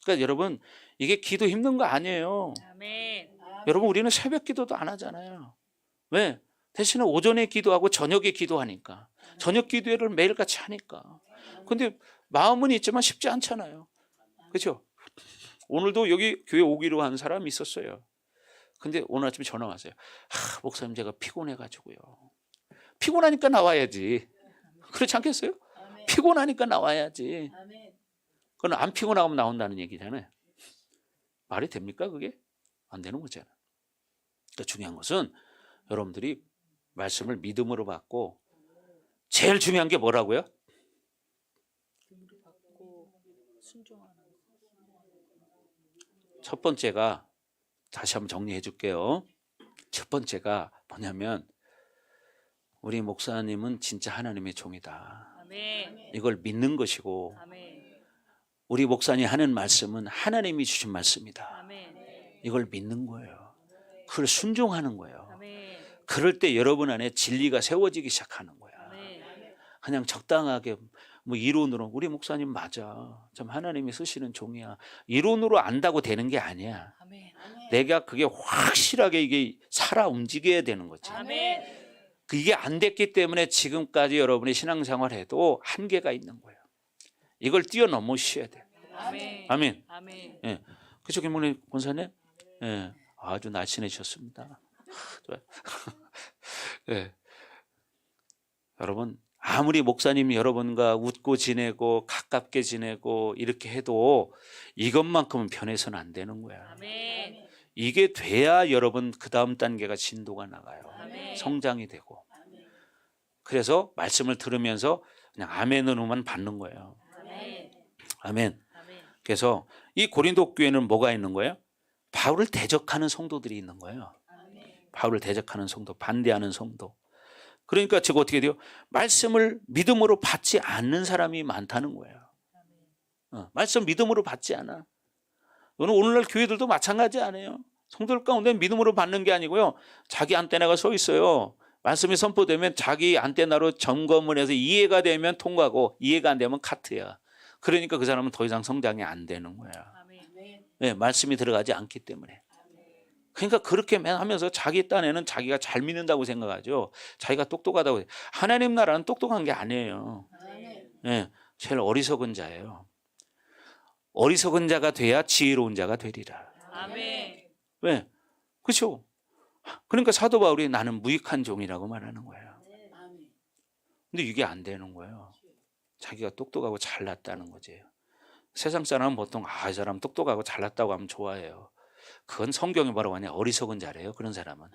그러니까 여러분 이게 기도 힘든 거 아니에요. 아멘. 여러분 우리는 새벽 기도도 안 하잖아요. 왜? 대신에 오전에 기도하고 저녁에 기도하니까. 저녁 기도회를 매일같이 하니까. 근데 마음은 있지만 쉽지 않잖아요. 그렇죠? 오늘도 여기 교회 오기로 한 사람이 있었어요. 근데 오늘 아침에 전화 왔어요. 목사님 제가 피곤해가지고요. 피곤하니까 나와야지. 그렇지 않겠어요? 아멘. 피곤하니까 나와야지. 아멘. 그건 안 피곤하면 나온다는 얘기잖아요. 말이 됩니까 그게? 안 되는 거잖아요. 그러니까 중요한 것은 여러분들이 말씀을 믿음으로 받고 제일 중요한 게 뭐라고요? 받고 순종하는 거. 첫 번째가 다시 한번 정리해 줄게요. 첫 번째가 뭐냐면 우리 목사님은 진짜 하나님의 종이다. 아멘. 이걸 믿는 것이고 아멘. 우리 목사님이 하는 말씀은 하나님이 주신 말씀이다. 아멘. 이걸 믿는 거예요. 그걸 순종하는 거예요. 아멘. 그럴 때 여러분 안에 진리가 세워지기 시작하는 거야. 아멘. 그냥 적당하게 뭐 이론으로 우리 목사님 맞아. 참 하나님이 쓰시는 종이야. 이론으로 안다고 되는 게 아니야. 아멘. 내가 그게 확실하게 이게 살아 움직여야 되는 거지. 아멘. 이게 안 됐기 때문에 지금까지 여러분이 신앙생활해도 한계가 있는 거예요. 이걸 뛰어넘으셔야 돼요. 아멘. 아멘. 아멘. 예. 그죠, 김문희 권사님? 예. 아주 날씬해졌습니다. 좋아요. 예. 여러분, 아무리 목사님이 여러분과 웃고 지내고 가깝게 지내고 이렇게 해도 이것만큼은 변해서는 안 되는 거야. 아멘. 이게 돼야 여러분 그 다음 단계가 진도가 나가요. 아멘. 성장이 되고. 그래서 말씀을 들으면서 그냥 아멘으로만 받는 거예요. 아멘. 아멘. 아멘. 그래서 이 고린도 교회는 뭐가 있는 거예요? 바울을 대적하는 성도들이 있는 거예요. 바울을 대적하는 성도, 반대하는 성도. 그러니까 지금 어떻게 돼요? 말씀을 믿음으로 받지 않는 사람이 많다는 거예요. 말씀 믿음으로 받지 않아. 오늘날 교회들도 마찬가지 아니에요. 성도들 가운데 믿음으로 받는 게 아니고요. 자기 안테나가 서 있어요. 말씀이 선포되면 자기 안테나로 점검을 해서 이해가 되면 통과고 이해가 안 되면 카트야. 그러니까 그 사람은 더 이상 성장이 안 되는 거야. 아멘. 네, 말씀이 들어가지 않기 때문에. 그러니까 그렇게 하면서 자기 딴에는 자기가 잘 믿는다고 생각하죠. 자기가 똑똑하다고 해요. 하나님 나라는 똑똑한 게 아니에요. 네, 제일 어리석은 자예요. 어리석은 자가 돼야 지혜로운 자가 되리라. 아멘. 왜? 그렇죠? 그러니까 사도 바울이 나는 무익한 종이라고 말하는 거예요. 근데 이게 안 되는 거예요. 자기가 똑똑하고 잘났다는 거지. 세상 사람은 보통 이 사람 똑똑하고 잘났다고 하면 좋아해요. 그건 성경이 뭐라고 하냐? 어리석은 자래요. 그런 사람은.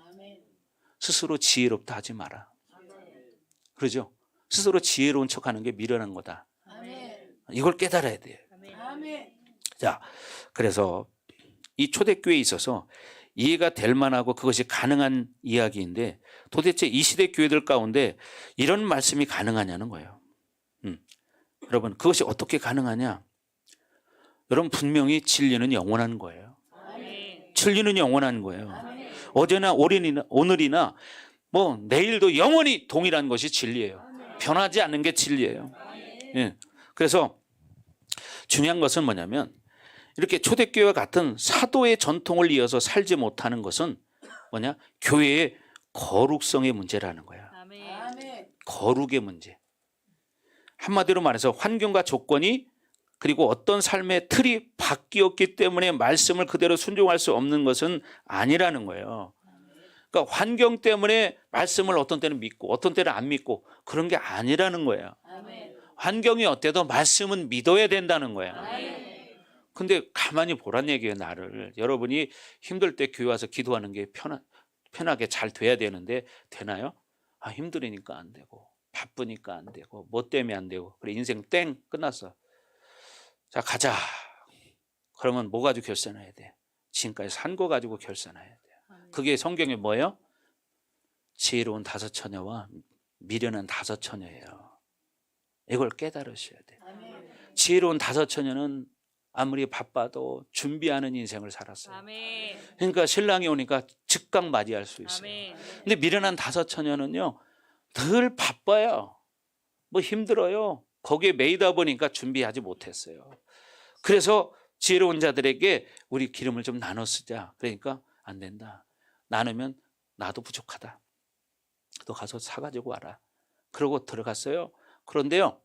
스스로 지혜롭다 하지 마라. 그러죠? 스스로 지혜로운 척하는 게 미련한 거다. 이걸 깨달아야 돼요. 자, 그래서 이 초대교회에 있어서 이해가 될 만하고 그것이 가능한 이야기인데 도대체 이 시대 교회들 가운데 이런 말씀이 가능하냐는 거예요. 여러분 그것이 어떻게 가능하냐? 여러분 분명히 진리는 영원한 거예요. 진리는 영원한 거예요. 어제나 오늘이나 뭐 내일도 영원히 동일한 것이 진리예요. 변하지 않는 게 진리예요. 예. 그래서 중요한 것은 뭐냐면 이렇게 초대교회와 같은 사도의 전통을 이어서 살지 못하는 것은 뭐냐? 교회의 거룩성의 문제라는 거야. 아멘. 거룩의 문제. 한마디로 말해서 환경과 조건이 그리고 어떤 삶의 틀이 바뀌었기 때문에 말씀을 그대로 순종할 수 없는 것은 아니라는 거예요. 그러니까 환경 때문에 말씀을 어떤 때는 믿고 어떤 때는 안 믿고 그런 게 아니라는 거예요. 환경이 어때도 말씀은 믿어야 된다는 거야. 근데 가만히 보란 얘기예요, 나를. 여러분이 힘들 때 교회 와서 기도하는 게 편하게 잘 돼야 되는데 되나요? 아, 힘들으니까 안 되고 바쁘니까 안 되고 뭐 때문에 안 되고 그래 인생 땡 끝났어. 자, 가자. 그러면 뭐 가지고 결산해야 돼? 지금까지 산 거 가지고 결산해야 돼. 그게 성경에 뭐예요? 지혜로운 다섯 처녀와 미련한 다섯 처녀예요. 이걸 깨달으셔야 돼. 지혜로운 다섯 처녀는 아무리 바빠도 준비하는 인생을 살았어요. 아멘. 그러니까 신랑이 오니까 즉각 맞이할 수 있어요. 아멘. 근데 미련한 다섯 처녀는요, 늘 바빠요. 뭐 힘들어요. 거기에 매이다 보니까 준비하지 못했어요. 그래서 지혜로운 자들에게 우리 기름을 좀 나눠 쓰자. 그러니까 안 된다. 나누면 나도 부족하다. 너 가서 사가지고 와라. 그러고 들어갔어요. 그런데요,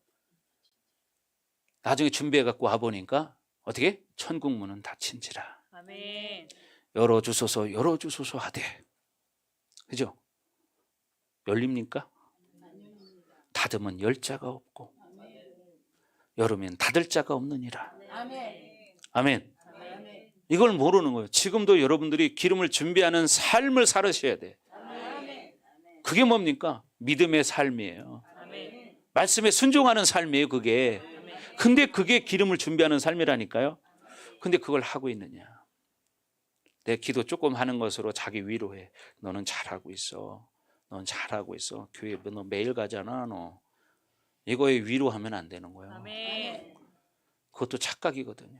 나중에 준비해 갖고 와 보니까 어떻게? 천국 문은 닫힌지라. 아멘. 열어주소서 열어주소서 하되. 그죠? 열립니까? 닫으면 열 자가 없고 열으면 닫을 자가 없느니라. 아멘. 이걸 모르는 거예요. 지금도 여러분들이 기름을 준비하는 삶을 살으셔야 돼. 그게 뭡니까? 믿음의 삶이에요. 아멘. 말씀에 순종하는 삶이에요, 그게. 근데 그게 기름을 준비하는 삶이라니까요. 근데 그걸 하고 있느냐? 내 기도 조금 하는 것으로 자기 위로해. 너는 잘하고 있어. 넌 잘하고 있어. 교회 너 매일 가잖아, 너. 이거에 위로하면 안 되는 거예요. 아멘. 그것도 착각이거든요.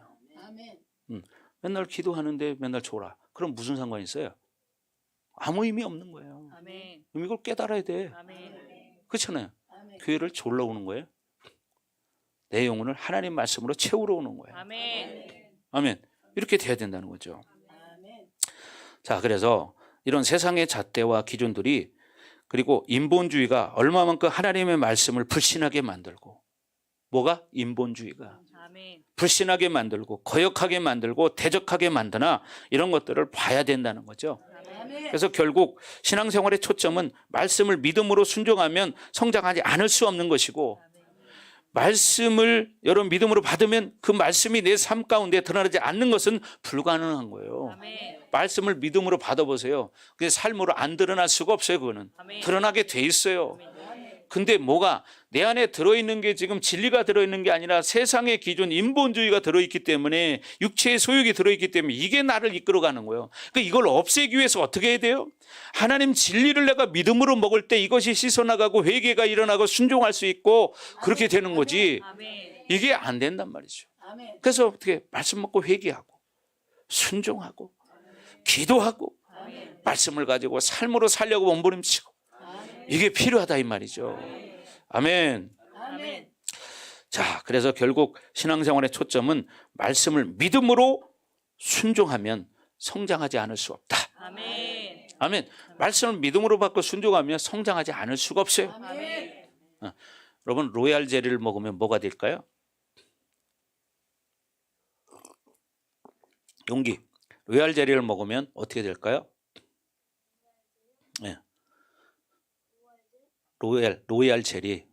맨날 기도하는데 맨날 줘라. 그럼 무슨 상관이 있어요? 아무 의미 없는 거예요. 아멘. 그럼 이걸 깨달아야 돼. 아멘. 그렇잖아요. 교회를 졸러 오는 거예요. 내 영혼을 하나님 말씀으로 채우러 오는 거예요. 아멘. 아멘. 이렇게 돼야 된다는 거죠. 자, 그래서 이런 세상의 잣대와 기준들이 그리고 인본주의가 얼마만큼 하나님의 말씀을 불신하게 만들고, 뭐가? 인본주의가 아멘. 불신하게 만들고 거역하게 만들고 대적하게 만드나 이런 것들을 봐야 된다는 거죠. 그래서 결국 신앙생활의 초점은 말씀을 믿음으로 순종하면 성장하지 않을 수 없는 것이고, 말씀을 여러분 믿음으로 받으면 그 말씀이 내 삶 가운데 드러나지 않는 것은 불가능한 거예요. 아멘. 말씀을 믿음으로 받아보세요. 근데 삶으로 안 드러날 수가 없어요. 그거는 드러나게 돼 있어요. 근데 뭐가 내 안에 들어있는 게 지금 진리가 들어있는 게 아니라 세상의 기준 인본주의가 들어있기 때문에, 육체의 소욕이 들어있기 때문에 이게 나를 이끌어가는 거예요. 그러니까 이걸 없애기 위해서 어떻게 해야 돼요? 하나님 진리를 내가 믿음으로 먹을 때 이것이 씻어나가고 회개가 일어나고 순종할 수 있고 그렇게 되는 거지. 아멘. 이게 안 된단 말이죠. 그래서 어떻게 말씀 먹고 회개하고 순종하고 기도하고 말씀을 가지고 삶으로 살려고 몸부림치고 이게 필요하다 이 말이죠. 아멘. 아멘. 자, 그래서 결국 신앙생활의 초점은 말씀을 믿음으로 순종하면 성장하지 않을 수 없다. 아멘. 아멘. 말씀을 믿음으로 받고 순종하면 성장하지 않을 수가 없어요. 아멘. 여러분, 로얄 젤리를 먹으면 뭐가 될까요? 용기. 로얄 젤리를 먹으면 어떻게 될까요? 네. 로얄 젤리.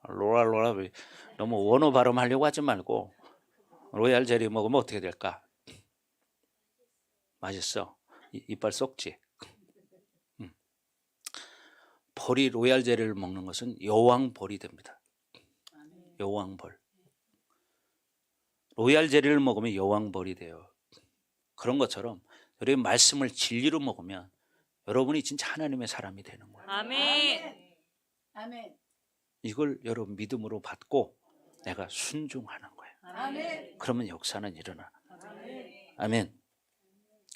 로라 너무 원어 발음하려고 하지 말고 로얄 젤리 먹으면 어떻게 될까? 맛있어. 이빨 썩지. 벌이 로얄 젤리를 먹는 것은 여왕벌이 됩니다. 여왕벌. 로얄 젤리를 먹으면 여왕벌이 돼요. 그런 것처럼 여러분 말씀을 진리로 먹으면 여러분이 진짜 하나님의 사람이 되는 거예요. 아멘. 이걸 여러분 믿음으로 받고 내가 순종하는 거예요. 아멘. 그러면 역사는 일어나. 아멘.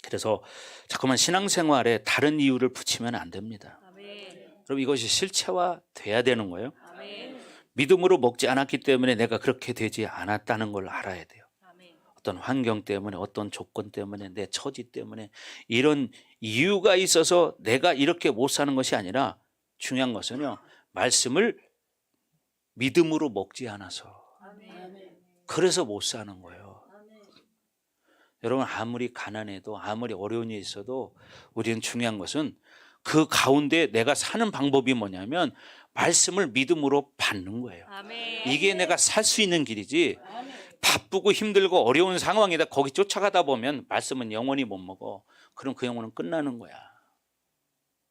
그래서 자꾸만 신앙생활에 다른 이유를 붙이면 안 됩니다. 아멘. 그럼 이것이 실체화 돼야 되는 거예요. 아멘. 믿음으로 먹지 않았기 때문에 내가 그렇게 되지 않았다는 걸 알아야 돼요. 아멘. 어떤 환경 때문에, 어떤 조건 때문에, 내 처지 때문에 이런 이유가 있어서 내가 이렇게 못 사는 것이 아니라 중요한 것은요, 말씀을 믿음으로 먹지 않아서 그래서 못 사는 거예요. 여러분, 아무리 가난해도 아무리 어려운 일이 있어도 우리는 중요한 것은 그 가운데 내가 사는 방법이 뭐냐면 말씀을 믿음으로 받는 거예요. 아멘. 이게 내가 살 수 있는 길이지. 아멘. 바쁘고 힘들고 어려운 상황이다 거기 쫓아가다 보면 말씀은 영원히 못 먹어. 그럼 그 영혼은 끝나는 거야.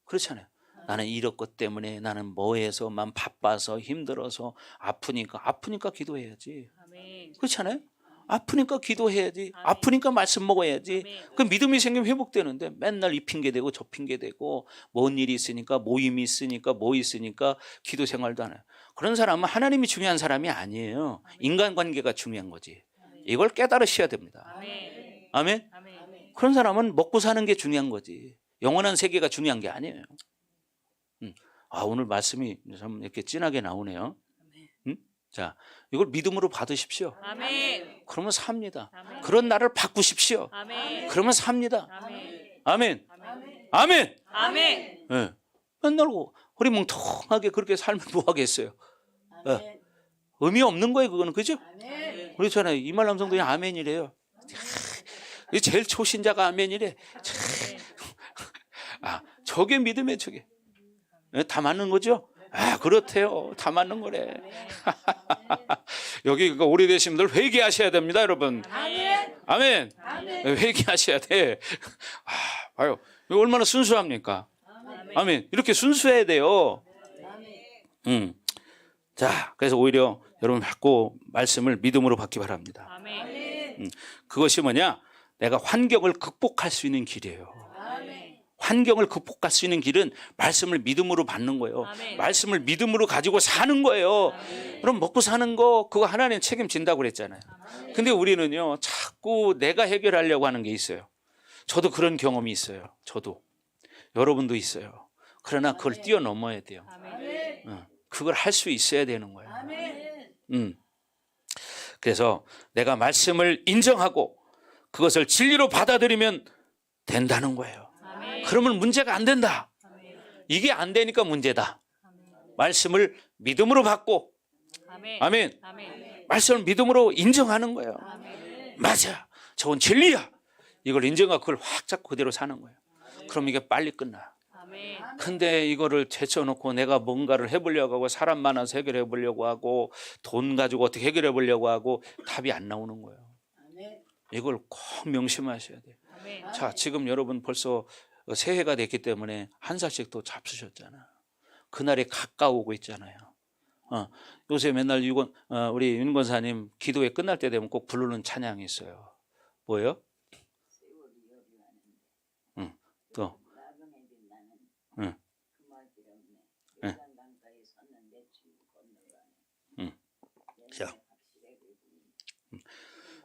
그렇잖아요. 나는 이런 것 때문에 나는 뭐해서만 바빠서 힘들어서 아프니까 기도해야지. 아멘. 그렇잖아요. 아프니까 기도해야지. 아멘. 아프니까 말씀 먹어야지. 아멘. 그 믿음이 생기면 회복되는데 맨날 이 핑계 대고 저 핑계 대고 뭔 일이 있으니까 모임이 있으니까 뭐 있으니까 기도 생활도 안 해요. 그런 사람은 하나님이 중요한 사람이 아니에요. 인간관계가 중요한 거지. 이걸 깨달으셔야 됩니다. 아멘. 아멘. 아멘. 그런 사람은 먹고 사는 게 중요한 거지. 영원한 세계가 중요한 게 아니에요. 오늘 말씀이 참 이렇게 진하게 나오네요. 자, 이걸 믿음으로 받으십시오. 아멘. 그러면 삽니다. 아멘. 그런 나를 바꾸십시오. 아멘. 그러면 삽니다. 아멘. 아멘. 아멘. 아멘. 아멘. 예. 맨날 허리멍텅하게 그렇게 살면 뭐 하겠어요. 아멘. 의미 없는 거예요, 그거는. 그죠? 아멘. 그렇잖아요. 이말람 성도님 아멘이래요. 이 제일 초신자가 아멘이래. 저게 믿음의 저게. 다 맞는 거죠? 그렇대요. 다 맞는 거래. 여기 오래되신 분들 회개하셔야 됩니다, 여러분. 아멘. 아멘. 아멘. 회개하셔야 돼. 봐요. 이거 얼마나 순수합니까? 아멘. 이렇게 순수해야 돼요. 아멘. 자, 그래서 오히려 여러분 받고 말씀을 믿음으로 받기 바랍니다. 아멘. 그것이 뭐냐? 내가 환경을 극복할 수 있는 길이에요. 아멘. 환경을 극복할 수 있는 길은 말씀을 믿음으로 받는 거예요. 아멘. 말씀을 믿음으로 가지고 사는 거예요. 그럼 먹고 사는 거 그거 하나님 책임진다고 그랬잖아요. 근데 우리는요 자꾸 내가 해결하려고 하는 게 있어요. 저도 그런 경험이 있어요. 저도. 여러분도 있어요. 그러나 그걸 뛰어넘어야 돼요. 아멘. 그걸 할 수 있어야 되는 거예요. 아멘. 그래서 내가 말씀을 인정하고 그것을 진리로 받아들이면 된다는 거예요. 아멘. 그러면 문제가 안 된다. 이게 안 되니까 문제다. 말씀을 믿음으로 받고 아멘. 아멘. 아멘. 말씀을 믿음으로 인정하는 거예요. 아멘. 맞아. 저건 진리야. 이걸 인정하고 그걸 확 잡고 그대로 사는 거예요. 그럼 이게 빨리 끝나. 아멘. 근데 이거를 제쳐놓고 내가 뭔가를 해보려고 하고 사람 많아서 해결해 보려고 하고 돈 가지고 어떻게 해결해 보려고 하고 답이 안 나오는 거예요. 아멘. 이걸 꼭 명심하셔야 돼요. 아멘. 자, 지금 여러분 벌써 새해가 됐기 때문에 한 살씩 또 잡수셨잖아. 그날이 가까우고 있잖아요. 요새 맨날 우리 윤 권사님 기도회 끝날 때 되면 꼭 부르는 찬양이 있어요. 뭐예요? 또. 자,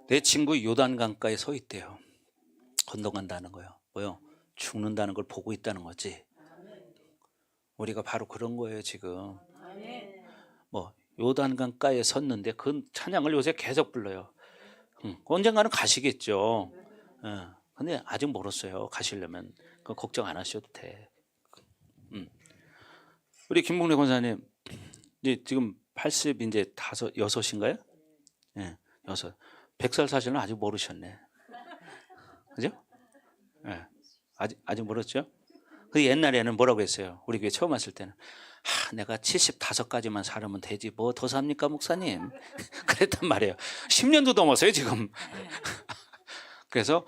내 친구 요단 강가에 서 있대요. 건너간다는 거예요. 뭐요? 죽는다는 걸 보고 있다는 거지. 우리가 바로 그런 거예요 지금. 뭐 요단 강가에 섰는데 그 찬양을 요새 계속 불러요. 언젠가는 가시겠죠. 근데 아직 멀었어요. 가시려면 그 걱정 안 하셔도 돼. 우리 김봉래 권사님 이제 지금 80 이제 6인가요? 예, 6. 100살 사실은 아직 모르셨네. 그죠? 예. 아직 멀었죠? 그 옛날에는 뭐라고 했어요? 우리 교회 처음 왔을 때는 내가 75까지만 살면 되지 뭐 더 삽니까 목사님? 그랬단 말이에요. 10년도 넘었어요 지금. 그래서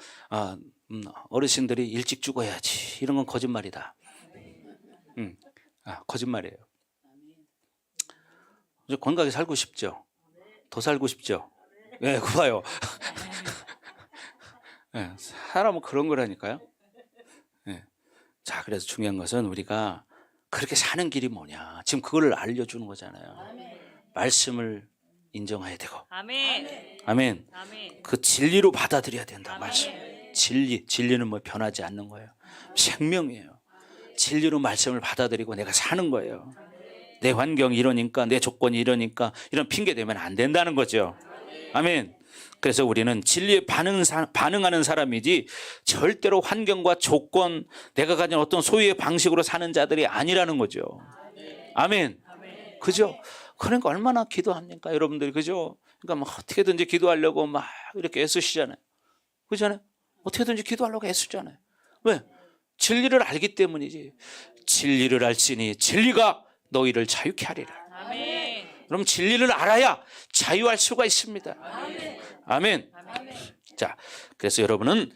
어르신들이 일찍 죽어야지 이런 건 거짓말이다. 거짓말이에요. 건강하게 살고 싶죠? 더 살고 싶죠? 네, 그 봐요. 네, 사람은 그런 거라니까요. 네. 자, 그래서 중요한 것은 우리가 그렇게 사는 길이 뭐냐. 지금 그걸 알려주는 거잖아요. 말씀을 인정해야 되고. 아멘. 아멘. 아멘. 그 진리로 받아들여야 된다. 아멘. 말씀. 진리는 뭐 변하지 않는 거예요. 생명이에요. 진리로 말씀을 받아들이고 내가 사는 거예요. 내 환경이 이러니까 내 조건이 이러니까 이런 핑계 대면 안 된다는 거죠. 아멘. 그래서 우리는 진리에 반응하는 사람이지 절대로 환경과 조건 내가 가진 어떤 소유의 방식으로 사는 자들이 아니라는 거죠. 아멘. 그죠? 그러니까 얼마나 기도합니까 여러분들이. 그죠? 그러니까 뭐 어떻게든지 기도하려고 막 이렇게 애쓰시잖아요. 그렇잖아요. 어떻게든지 기도하려고 애쓰잖아요. 왜? 진리를 알기 때문이지. 진리를 알지니 진리가 너희를 자유케 하리라. 아멘. 그럼 진리를 알아야 자유할 수가 있습니다. 아멘. 자, 그래서 여러분은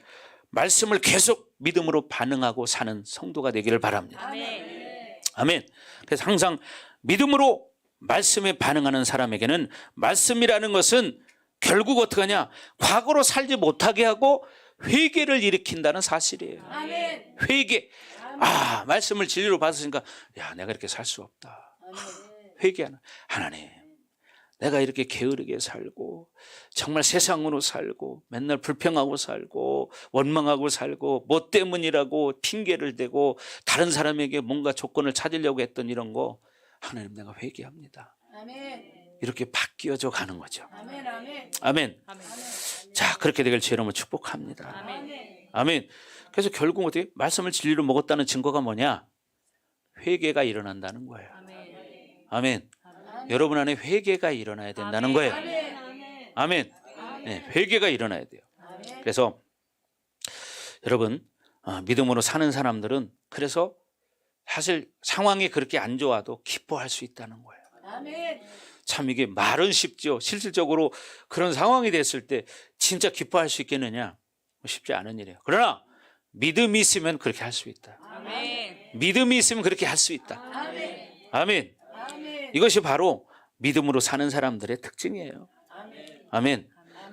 말씀을 계속 믿음으로 반응하고 사는 성도가 되기를 바랍니다. 아멘. 아멘. 그래서 항상 믿음으로 말씀에 반응하는 사람에게는 말씀이라는 것은 결국 어떻게 하냐, 과거로 살지 못하게 하고 회개를 일으킨다는 사실이에요. 아멘. 회개. 아, 말씀을 진리로 받았으니까 야, 내가 이렇게 살 수 없다. 회개하는 하나님, 내가 이렇게 게으르게 살고 정말 세상으로 살고 맨날 불평하고 살고 원망하고 살고 뭐 때문이라고 핑계를 대고 다른 사람에게 뭔가 조건을 찾으려고 했던 이런 거, 하나님 내가 회개합니다. 아멘. 이렇게 바뀌어져 가는 거죠. 아멘. 아멘. 아멘. 아멘. 자, 그렇게 되길 주 여러분 축복합니다. 아멘. 아멘. 그래서 결국 어떻게 말씀을 진리로 먹었다는 증거가 뭐냐? 회개가 일어난다는 거예요. 아멘. 아멘. 여러분 안에 회개가 일어나야 된다는 거예요. 아멘. 아멘. 아멘. 네, 회개가 일어나야 돼요. 아멘. 그래서 여러분, 믿음으로 사는 사람들은 그래서 사실 상황이 그렇게 안 좋아도 기뻐할 수 있다는 거예요. 아멘. 참 이게 말은 쉽죠. 실질적으로 그런 상황이 됐을 때 진짜 기뻐할 수 있겠느냐? 쉽지 않은 일이에요. 그러나 믿음이 있으면 그렇게 할 수 있다. 아멘. 믿음이 있으면 그렇게 할 수 있다. 아멘. 아멘. 아멘. 이것이 바로 믿음으로 사는 사람들의 특징이에요. 아멘. 아멘.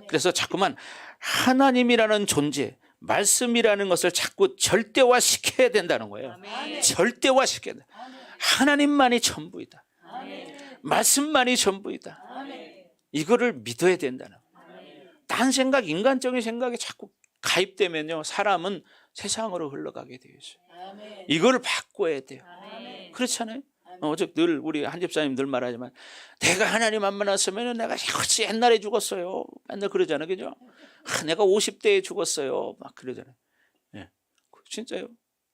그래서 자꾸만 하나님이라는 존재, 말씀이라는 것을 자꾸 절대화시켜야 된다는 거예요. 아멘. 절대화시켜야 돼. 하나님만이 전부이다. 아멘. 말씀만이 전부이다. 아멘. 이거를 믿어야 된다는 거예요. 딴 생각, 인간적인 생각이 자꾸 가입되면요, 사람은 세상으로 흘러가게 되어 있어요. 아멘. 이거를 바꿔야 돼요. 아멘. 그렇잖아요. 어제 늘 우리 한 집사님 늘 말하지만 내가 하나님 안 만났으면 내가 역시 옛날에 죽었어요. 맨날 그러잖아요. 그죠? 내가 50대에 죽었어요. 막 그러잖아요. 예. 진짜요.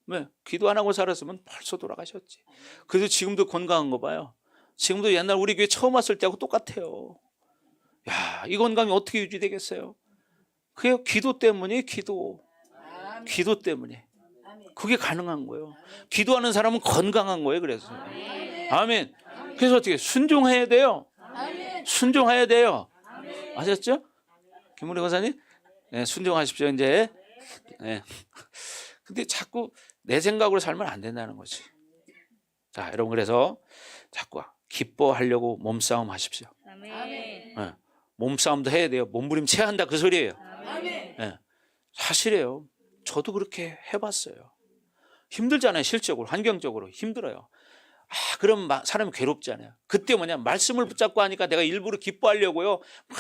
왜? 기도 안 하고 살았으면 벌써 돌아가셨지. 그래도 지금도 건강한 거 봐요. 지금도 옛날 우리 교회 처음 왔을 때하고 똑같아요. 야, 이 건강이 어떻게 유지되겠어요? 그게 기도 때문에 기도 때문에. 그게 가능한 거예요. 기도하는 사람은 건강한 거예요. 그래서 아멘. 그래서 어떻게 순종해야 돼요. 순종해야 돼요. 아셨죠? 김우리 권사님? 네, 순종하십시오. 이제. 네. 근데 자꾸 내 생각으로 살면 안 된다는 거지. 자, 여러분, 그래서 자꾸 기뻐하려고 몸싸움 하십시오. 아멘. 네. 몸싸움도 해야 돼요. 몸부림쳐야 한다, 그 소리예요. 아멘. 네. 사실이에요. 저도 그렇게 해봤어요. 힘들잖아요. 실적으로, 환경적으로 힘들어요. 그럼 사람이 괴롭잖아요. 그때 뭐냐, 말씀을 붙잡고 하니까 내가 일부러 기뻐하려고요, 막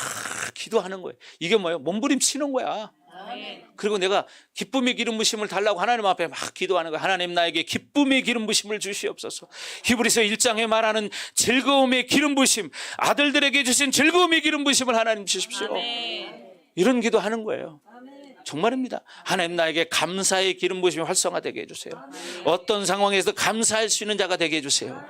기도하는 거예요. 이게 뭐예요? 몸부림치는 거야. 아멘. 그리고 내가 기쁨의 기름 부심을 달라고 하나님 앞에 막 기도하는 거야. 하나님, 나에게 기쁨의 기름 부심을 주시옵소서. 히브리서 1장에 말하는 즐거움의 기름 부심, 아들들에게 주신 즐거움의 기름 부심을 하나님 주십시오. 아멘. 이런 기도하는 거예요. 정말입니다. 하나님, 나에게 감사의 기름 부심이 활성화되게 해주세요. 어떤 상황에서 감사할 수 있는 자가 되게 해주세요.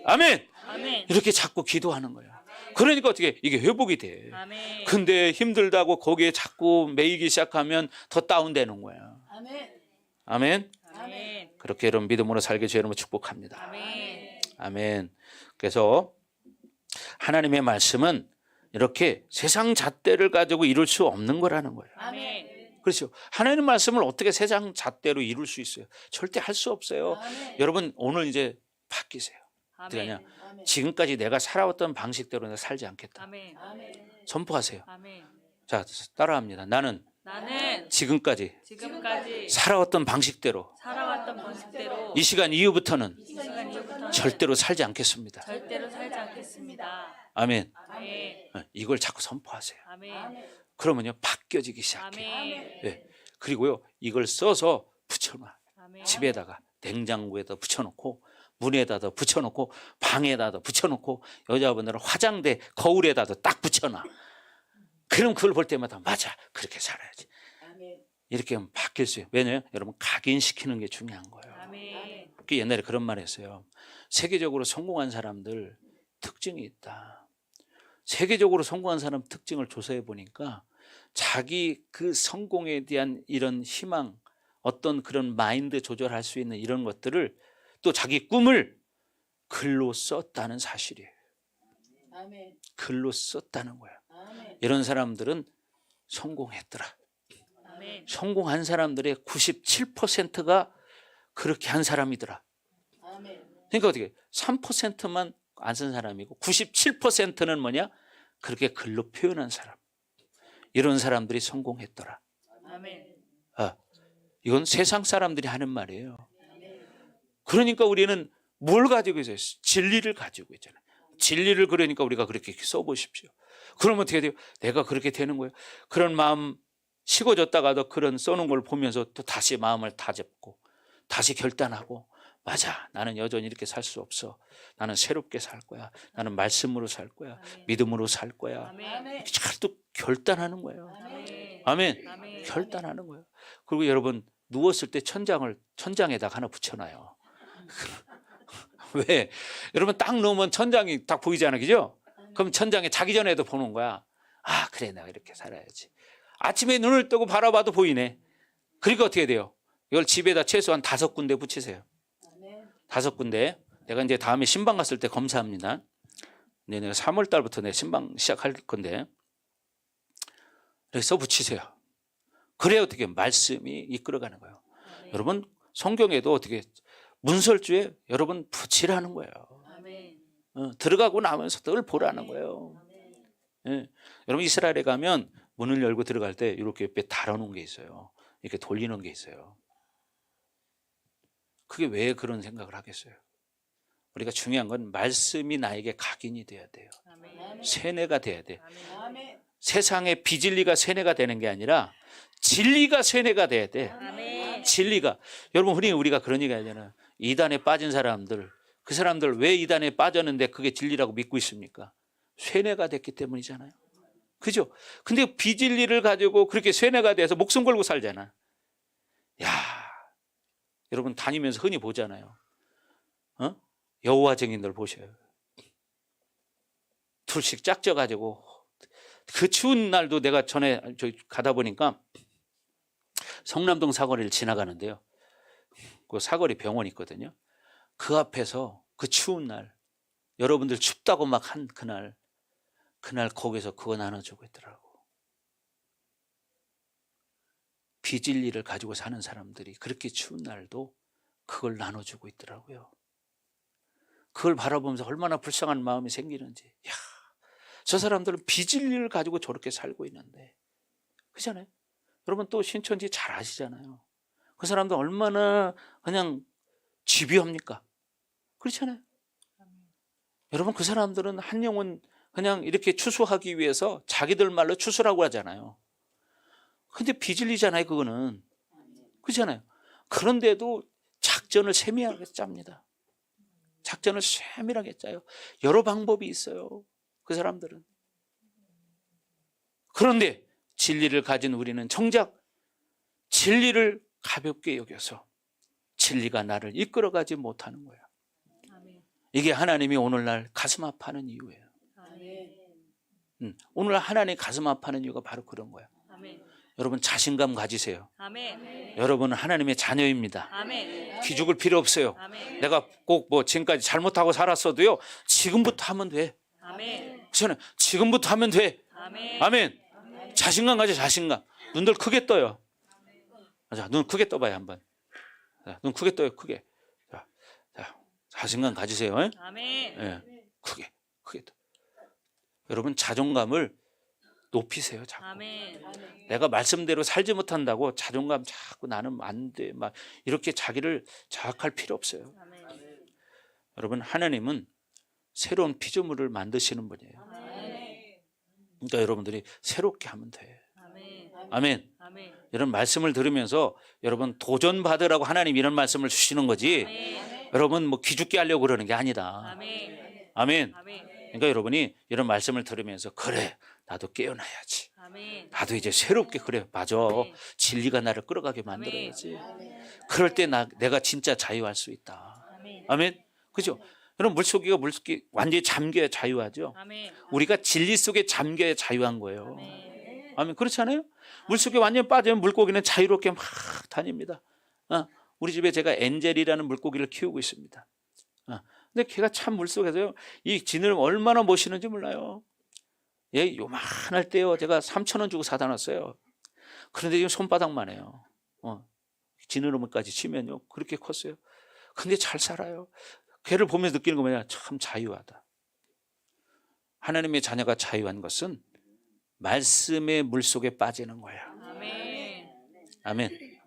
아멘. 아멘. 이렇게 자꾸 기도하는 거예요. 그러니까 어떻게 이게 회복이 돼. 아멘. 근데 힘들다고 거기에 자꾸 매이기 시작하면 더 다운되는 거야. 아멘. 아멘. 아멘. 그렇게 여러분 믿음으로 살게 주 여러분 축복합니다. 아멘. 아멘. 그래서 하나님의 말씀은 이렇게 세상 잣대를 가지고 이룰 수 없는 거라는 거예요. 아멘. 그렇죠. 하나님의 말씀을 어떻게 세상 잣대로 이룰 수 있어요? 절대 할 수 없어요. 여러분, 오늘 이제 바뀌세요. 어떻게 하냐? 지금까지 내가 살아왔던 방식대로 내가 살지 않겠다. 아멘. 선포하세요. 아멘. 자, 따라합니다. 나는 나는 지금까지 지금까지 살아왔던 방식대로 살아왔던 방식대로 이 시간 이후부터는 이 시간 이후부터는 절대로 살지 않겠습니다. 절대로 살지 않겠습니다. 아멘. 아멘. 이걸 자꾸 선포하세요. 아멘. 그러면요, 바뀌어지기 시작해요. 아멘. 예. 그리고요, 이걸 써서 붙여놔. 아멘. 집에다가 냉장고에다 붙여놓고, 문에다 붙여놓고, 방에다 붙여놓고, 여자분들은 화장대 거울에다 딱 붙여놔. 그럼 그걸 볼 때마다 맞아, 그렇게 살아야지. 이렇게 하면 바뀔 수 있어요. 왜냐하면 여러분, 각인시키는 게 중요한 거예요. 아멘. 옛날에 그런 말 했어요. 세계적으로 성공한 사람들 특징이 있다. 세계적으로 성공한 사람 특징을 조사해 보니까 자기 그 성공에 대한 이런 희망, 어떤 그런 마인드 조절할 수 있는 이런 것들을, 또 자기 꿈을 글로 썼다는 사실이에요. 아멘. 글로 썼다는 거야. 아멘. 이런 사람들은 성공했더라. 아멘. 성공한 사람들의 97%가 그렇게 한 사람이더라. 아멘. 그러니까 어떻게 3%만 안 쓴 사람이고 97%는 뭐냐? 그렇게 글로 표현한 사람. 이런 사람들이 성공했더라. 아멘. 이건 세상 사람들이 하는 말이에요. 그러니까 우리는 뭘 가지고 있어요? 진리를 가지고 있잖아요. 진리를 그러니까 우리가 그렇게 써보십시오. 그러면 어떻게 돼요? 내가 그렇게 되는 거예요. 그런 마음 식어졌다가도 그런 써놓은 걸 보면서 또 다시 마음을 다잡고 다시 결단하고 맞아, 나는 여전히 이렇게 살 수 없어. 나는 새롭게 살 거야. 나는 말씀으로 살 거야. 아멘. 믿음으로 살 거야. 아멘. 이렇게 잘 또 결단하는 거예요. 아멘. 아멘. 아멘. 결단하는 거예요. 그리고 여러분 누웠을 때 천장에다가 하나 붙여놔요. 왜? 여러분 딱 놓으면 천장이 딱 보이잖아요. 그죠? 그럼 천장에 자기 전에도 보는 거야. 아, 그래, 내가 이렇게 살아야지. 아침에 눈을 뜨고 바라봐도 보이네. 그러니까 어떻게 돼요? 이걸 집에다 최소한 5군데 붙이세요. 아멘. 5군데. 내가 이제 다음에 신방 갔을 때 검사합니다. 근데 내가 3월 달부터 내 신방 시작할 건데. 그래서 붙이세요. 그래야 어떻게 말씀이 이끌어가는 거예요. 아멘. 여러분 성경에도 어떻게 문설주에 여러분 붙이라는 거예요. 아멘. 들어가고 나면서 늘 보라는 거예요. 예. 여러분 이스라엘에 가면 문을 열고 들어갈 때 이렇게 옆에 달아놓은 게 있어요. 이렇게 돌리는 게 있어요. 그게 왜 그런 생각을 하겠어요? 우리가 중요한 건 말씀이 나에게 각인이 돼야 돼요. 아멘. 세뇌가 돼야 돼. 아멘. 아멘. 세상의 비진리가 세뇌가 되는 게 아니라 진리가 세뇌가 돼야 돼. 아멘. 진리가. 여러분 흔히 우리가 그런 얘기 하잖아요. 이단에 빠진 사람들, 그 사람들 왜 이단에 빠졌는데 그게 진리라고 믿고 있습니까? 세뇌가 됐기 때문이잖아요. 그죠? 근데 비진리를 가지고 그렇게 세뇌가 돼서 목숨 걸고 살잖아. 야, 여러분 다니면서 흔히 보잖아요. 여호와 증인들 보셔요. 둘씩 짝져가지고 그 추운 날도 내가 전에 가다 보니까 성남동 사거리를 지나가는데요. 그 사거리 병원이 있거든요. 그 앞에서 그 추운 날 여러분들 춥다고 막 한 그날 거기서 그거 나눠주고 있더라고. 비진리를 가지고 사는 사람들이 그렇게 추운 날도 그걸 나눠주고 있더라고요. 그걸 바라보면서 얼마나 불쌍한 마음이 생기는지. 야, 저 사람들은 비진리를 가지고 저렇게 살고 있는데. 그렇잖아요. 여러분 또 신천지 잘 아시잖아요. 그 사람들 얼마나 그냥 집요합니까? 그렇잖아요. 여러분 그 사람들은 한 영혼 그냥 이렇게 추수하기 위해서 자기들 말로 추수라고 하잖아요. 근데 비진리잖아요, 그거는. 그렇잖아요. 그런데도 작전을 세밀하게 짭니다. 작전을 세밀하게 짜요. 여러 방법이 있어요. 그 사람들은. 그런데 진리를 가진 우리는 정작 진리를 가볍게 여겨서 진리가 나를 이끌어가지 못하는 거예요. 아멘. 이게 하나님이 오늘날 가슴 아파하는 이유예요. 아멘. 오늘 하나님 가슴 아파하는 이유가 바로 그런 거예요. 아멘. 여러분 자신감 가지세요. 아멘. 여러분은 하나님의 자녀입니다. 아멘. 기죽을 필요 없어요. 아멘. 내가 꼭 뭐 지금까지 잘못하고 살았어도요. 지금부터 하면 돼. 아멘. 저는 지금부터 하면 돼. 아멘. 아멘. 자신감 가져, 자신감. 눈들 크게 떠요. 자, 눈 크게 떠봐요 한번. 자, 눈 크게 떠요, 크게. 자, 자신감 가지세요. 예? 아멘. 예, 크게 떠. 여러분 자존감을 높이세요. 자꾸. 아멘. 내가 말씀대로 살지 못한다고 자존감 자꾸 나는 안 돼. 막 이렇게 자기를 자학할 필요 없어요. 아멘. 여러분 하나님은 새로운 피조물을 만드시는 분이에요. 그러니까 여러분들이 새롭게 하면 돼. 아멘. 아멘. 아멘. 이런 말씀을 들으면서 여러분 도전받으라고 하나님 이런 말씀을 주시는 거지. 아멘. 여러분 뭐 기죽게 하려고 그러는 게 아니다. 아멘. 아멘. 아멘. 그러니까 여러분이 이런 말씀을 들으면서 그래 나도 깨어나야지. 아멘. 나도 이제 새롭게 그래 맞아. 아멘. 진리가 나를 끌어가게 만들어야지. 그럴 때 내가 진짜 자유할 수 있다. 아멘. 아멘. 그죠? 여러분 물속에 완전히 잠겨야 자유하죠. 아멘. 우리가 진리 속에 잠겨야 자유한 거예요. 아멘. 아멘. 그렇지 않아요? 물속에 완전히 빠지면 물고기는 자유롭게 막 다닙니다. 우리 집에 제가 엔젤이라는 물고기를 키우고 있습니다. 근데 걔가 참 물속에서요, 이 지느러미 얼마나 멋있는지 몰라요. 얘 요만할 때요, 제가 3,000원 주고 사다 놨어요. 그런데 지금 손바닥만 해요. 지느러미까지 치면요, 그렇게 컸어요. 근데 잘 살아요. 걔를 보면서 느끼는 거 뭐냐, 참 자유하다. 하나님의 자녀가 자유한 것은 말씀의 물속에 빠지는 거야. 아멘. 아멘.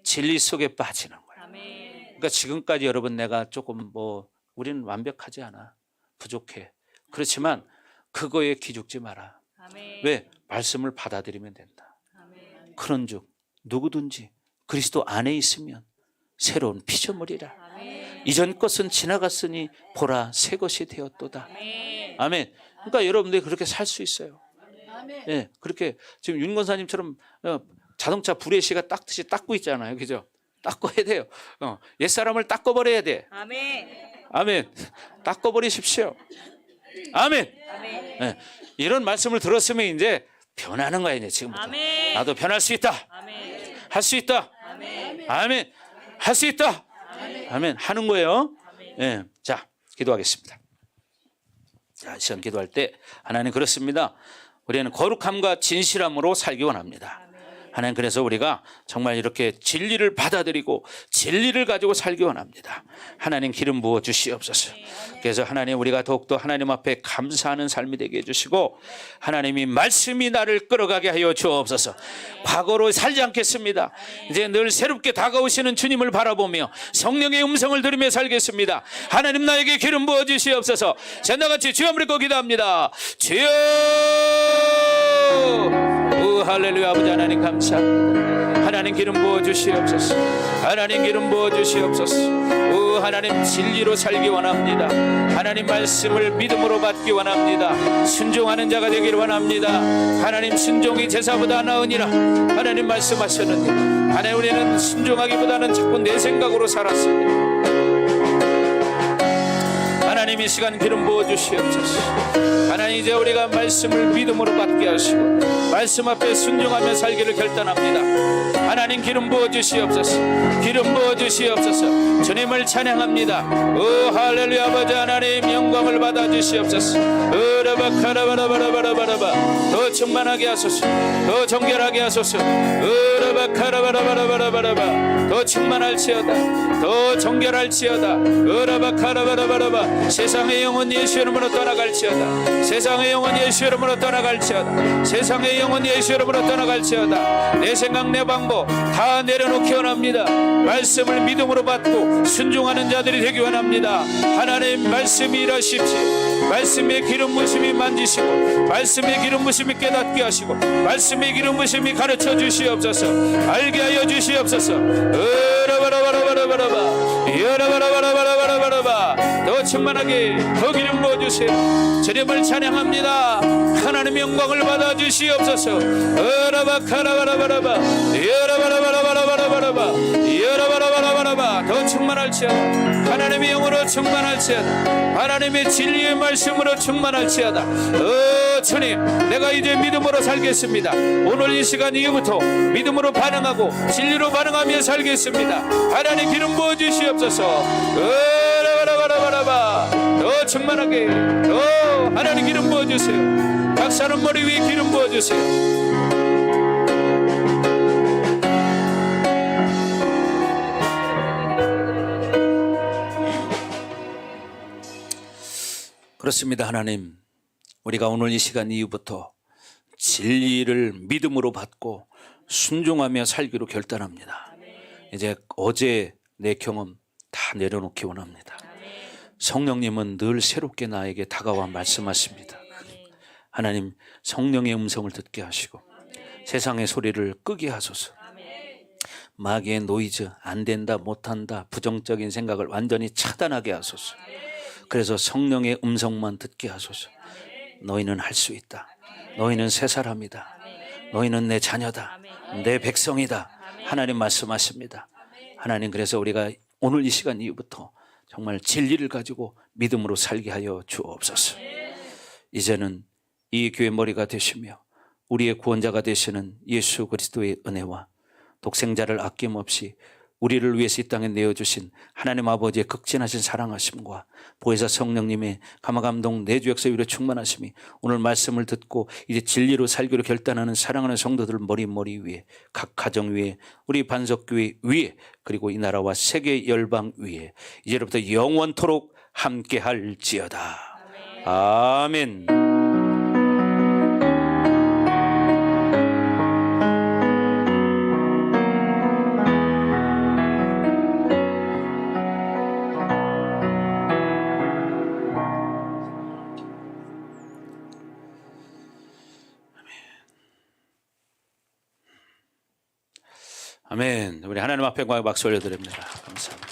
진리 속에 빠지는 거야. 아멘. 그러니까 지금까지 여러분, 내가 조금 우리는 완벽하지 않아. 부족해. 그렇지만 그거에 기죽지 마라. 아멘. 왜? 말씀을 받아들이면 된다. 아멘. 그런즉 누구든지 그리스도 안에 있으면 새로운 피조물이라. 아멘. 이전 것은 지나갔으니 보라 새 것이 되었도다. 아멘. 아멘. 그러니까 여러분들이 그렇게 살 수 있어요. 아멘. 예, 그렇게 지금 윤 권사님처럼 자동차 브레시가 닦듯이 닦고 있잖아요, 그죠? 닦아야 돼요. 옛사람을 닦아버려야 돼. 아멘. 아멘. 닦아버리십시오. 아멘. 아멘. 예, 이런 말씀을 들었으면 이제 변하는 거야, 이제 지금부터. 아멘. 나도 변할 수 있다. 아멘. 할 수 있다. 아멘. 아멘. 할 수 있다. 아멘. 하는 거예요. 예, 자, 기도하겠습니다. 자, 시험 기도할 때 하나님 그렇습니다. 우리는 거룩함과 진실함으로 살기 원합니다. 하나님, 그래서 우리가 정말 이렇게 진리를 받아들이고 진리를 가지고 살기 원합니다. 하나님 기름 부어 주시옵소서. 그래서 하나님, 우리가 더욱더 하나님 앞에 감사하는 삶이 되게 해주시고, 하나님이 말씀이 나를 끌어가게 하여 주옵소서. 과거로 살지 않겠습니다. 이제 늘 새롭게 다가오시는 주님을 바라보며 성령의 음성을 들으며 살겠습니다. 하나님, 나에게 기름 부어 주시옵소서. 전나같이 주여 부르고 기도합니다. 주여. 오, 할렐루야. 아버지 하나님 감사합니다. 하나님 기름 부어 주시옵소서. 하나님 기름 부어 주시옵소서. 오, 하나님 진리로 살기 원합니다. 하나님 말씀을 믿음으로 받기 원합니다. 순종하는 자가 되기를 원합니다. 하나님, 순종이 제사보다 나으니라 하나님 말씀하셨는데, 하나님, 우리는 순종하기보다는 자꾸 내 생각으로 살았습니다. 하나님, 이 시간 기름 부어 주시옵소서. 하나님, 이제 우리가 말씀을 믿음으로 받게 하시고 말씀 앞에 순종하며 살기를 결단합니다. 하나님, 기름 부어 주시옵소서. 기름 부어 주시옵소서. 주님을 찬양합니다. 오, 할렐루야. 아버지 하나님, 영광을 받아 주시옵소서. 으라바카라바라바라바라바라바. 더 충만하게 하소서. 더 정결하게 하소서. 으라바카라바라바라바라바라바. 더 충만할지어다. 더 정결할지어다. 으라바카라바라바라바. 세상의 영혼 예수 이름으로 떠나갈지어다. 세상의 영혼 예수 이름으로 떠나갈지어다. 세상의 영혼 예수 이름으로 떠나갈지어다. 내 생각 내 방법 다 내려놓기 원합니다. 말씀을 믿음으로 받고 순종하는 자들이 되기 원합니다. 하나님, 말씀이 일하십시오. 말씀의 기름 부심이 만지시고 말씀의 기름 부심이 깨닫게 하시고 말씀의 기름 부심이 가르쳐 주시옵소서. 알게 하여 주시옵소서. 으라바라바라바라바라바. 여라바라바라바라바라바. 더 충만하게 더 기름 부어주세요. 주님을 찬양합니다. 하나님의 영광을 받아 주시옵소서. 으라바카라바라바라바. 여라바라바라바라바라바. 여라바라바라바라바. 더 충만할지어다. 하나님의 영으로 충만할지어다. 하나님의 진리의 말씀으로 충만할지어다. 주님, 내가 이제 믿음으로 살겠습니다. 오늘 이 시간 이후부터 믿음으로 반응하고 진리로 반응하며 살겠습니다. 하나님 기름 부어 주시옵소서. 더 충만하게 더 하나님 기름 부어 주세요. 박사는 머리 위에 기름 부어 주세요. 그렇습니다. 하나님, 우리가 오늘 이 시간 이후부터 진리를 믿음으로 받고 순종하며 살기로 결단합니다. 이제 어제 내 경험 다 내려놓기 원합니다. 성령님은 늘 새롭게 나에게 다가와 말씀하십니다. 하나님, 성령의 음성을 듣게 하시고 세상의 소리를 끄게 하소서. 마귀의 노이즈, 안 된다, 못한다, 부정적인 생각을 완전히 차단하게 하소서. 그래서 성령의 음성만 듣게 하소서. 너희는 할 수 있다. 너희는 새 사람이다. 너희는 내 자녀다. 내 백성이다. 하나님 말씀하십니다. 하나님, 그래서 우리가 오늘 이 시간 이후부터 정말 진리를 가지고 믿음으로 살게 하여 주옵소서. 이제는 이 교회 머리가 되시며 우리의 구원자가 되시는 예수 그리스도의 은혜와 독생자를 아낌없이 우리를 위해서 이 땅에 내어주신 하나님 아버지의 극진하신 사랑하심과 보혜사 성령님의 감화감동 내주 역사 위로 충만하심이 오늘 말씀을 듣고 이제 진리로 살기로 결단하는 사랑하는 성도들 머리 위에, 각 가정 위에, 우리 반석교회 위에, 그리고 이 나라와 세계 열방 위에 이제로부터 영원토록 함께 할지어다. 아멘. 아멘. 우리 하나님 앞에 박수 올려드립니다. 감사합니다.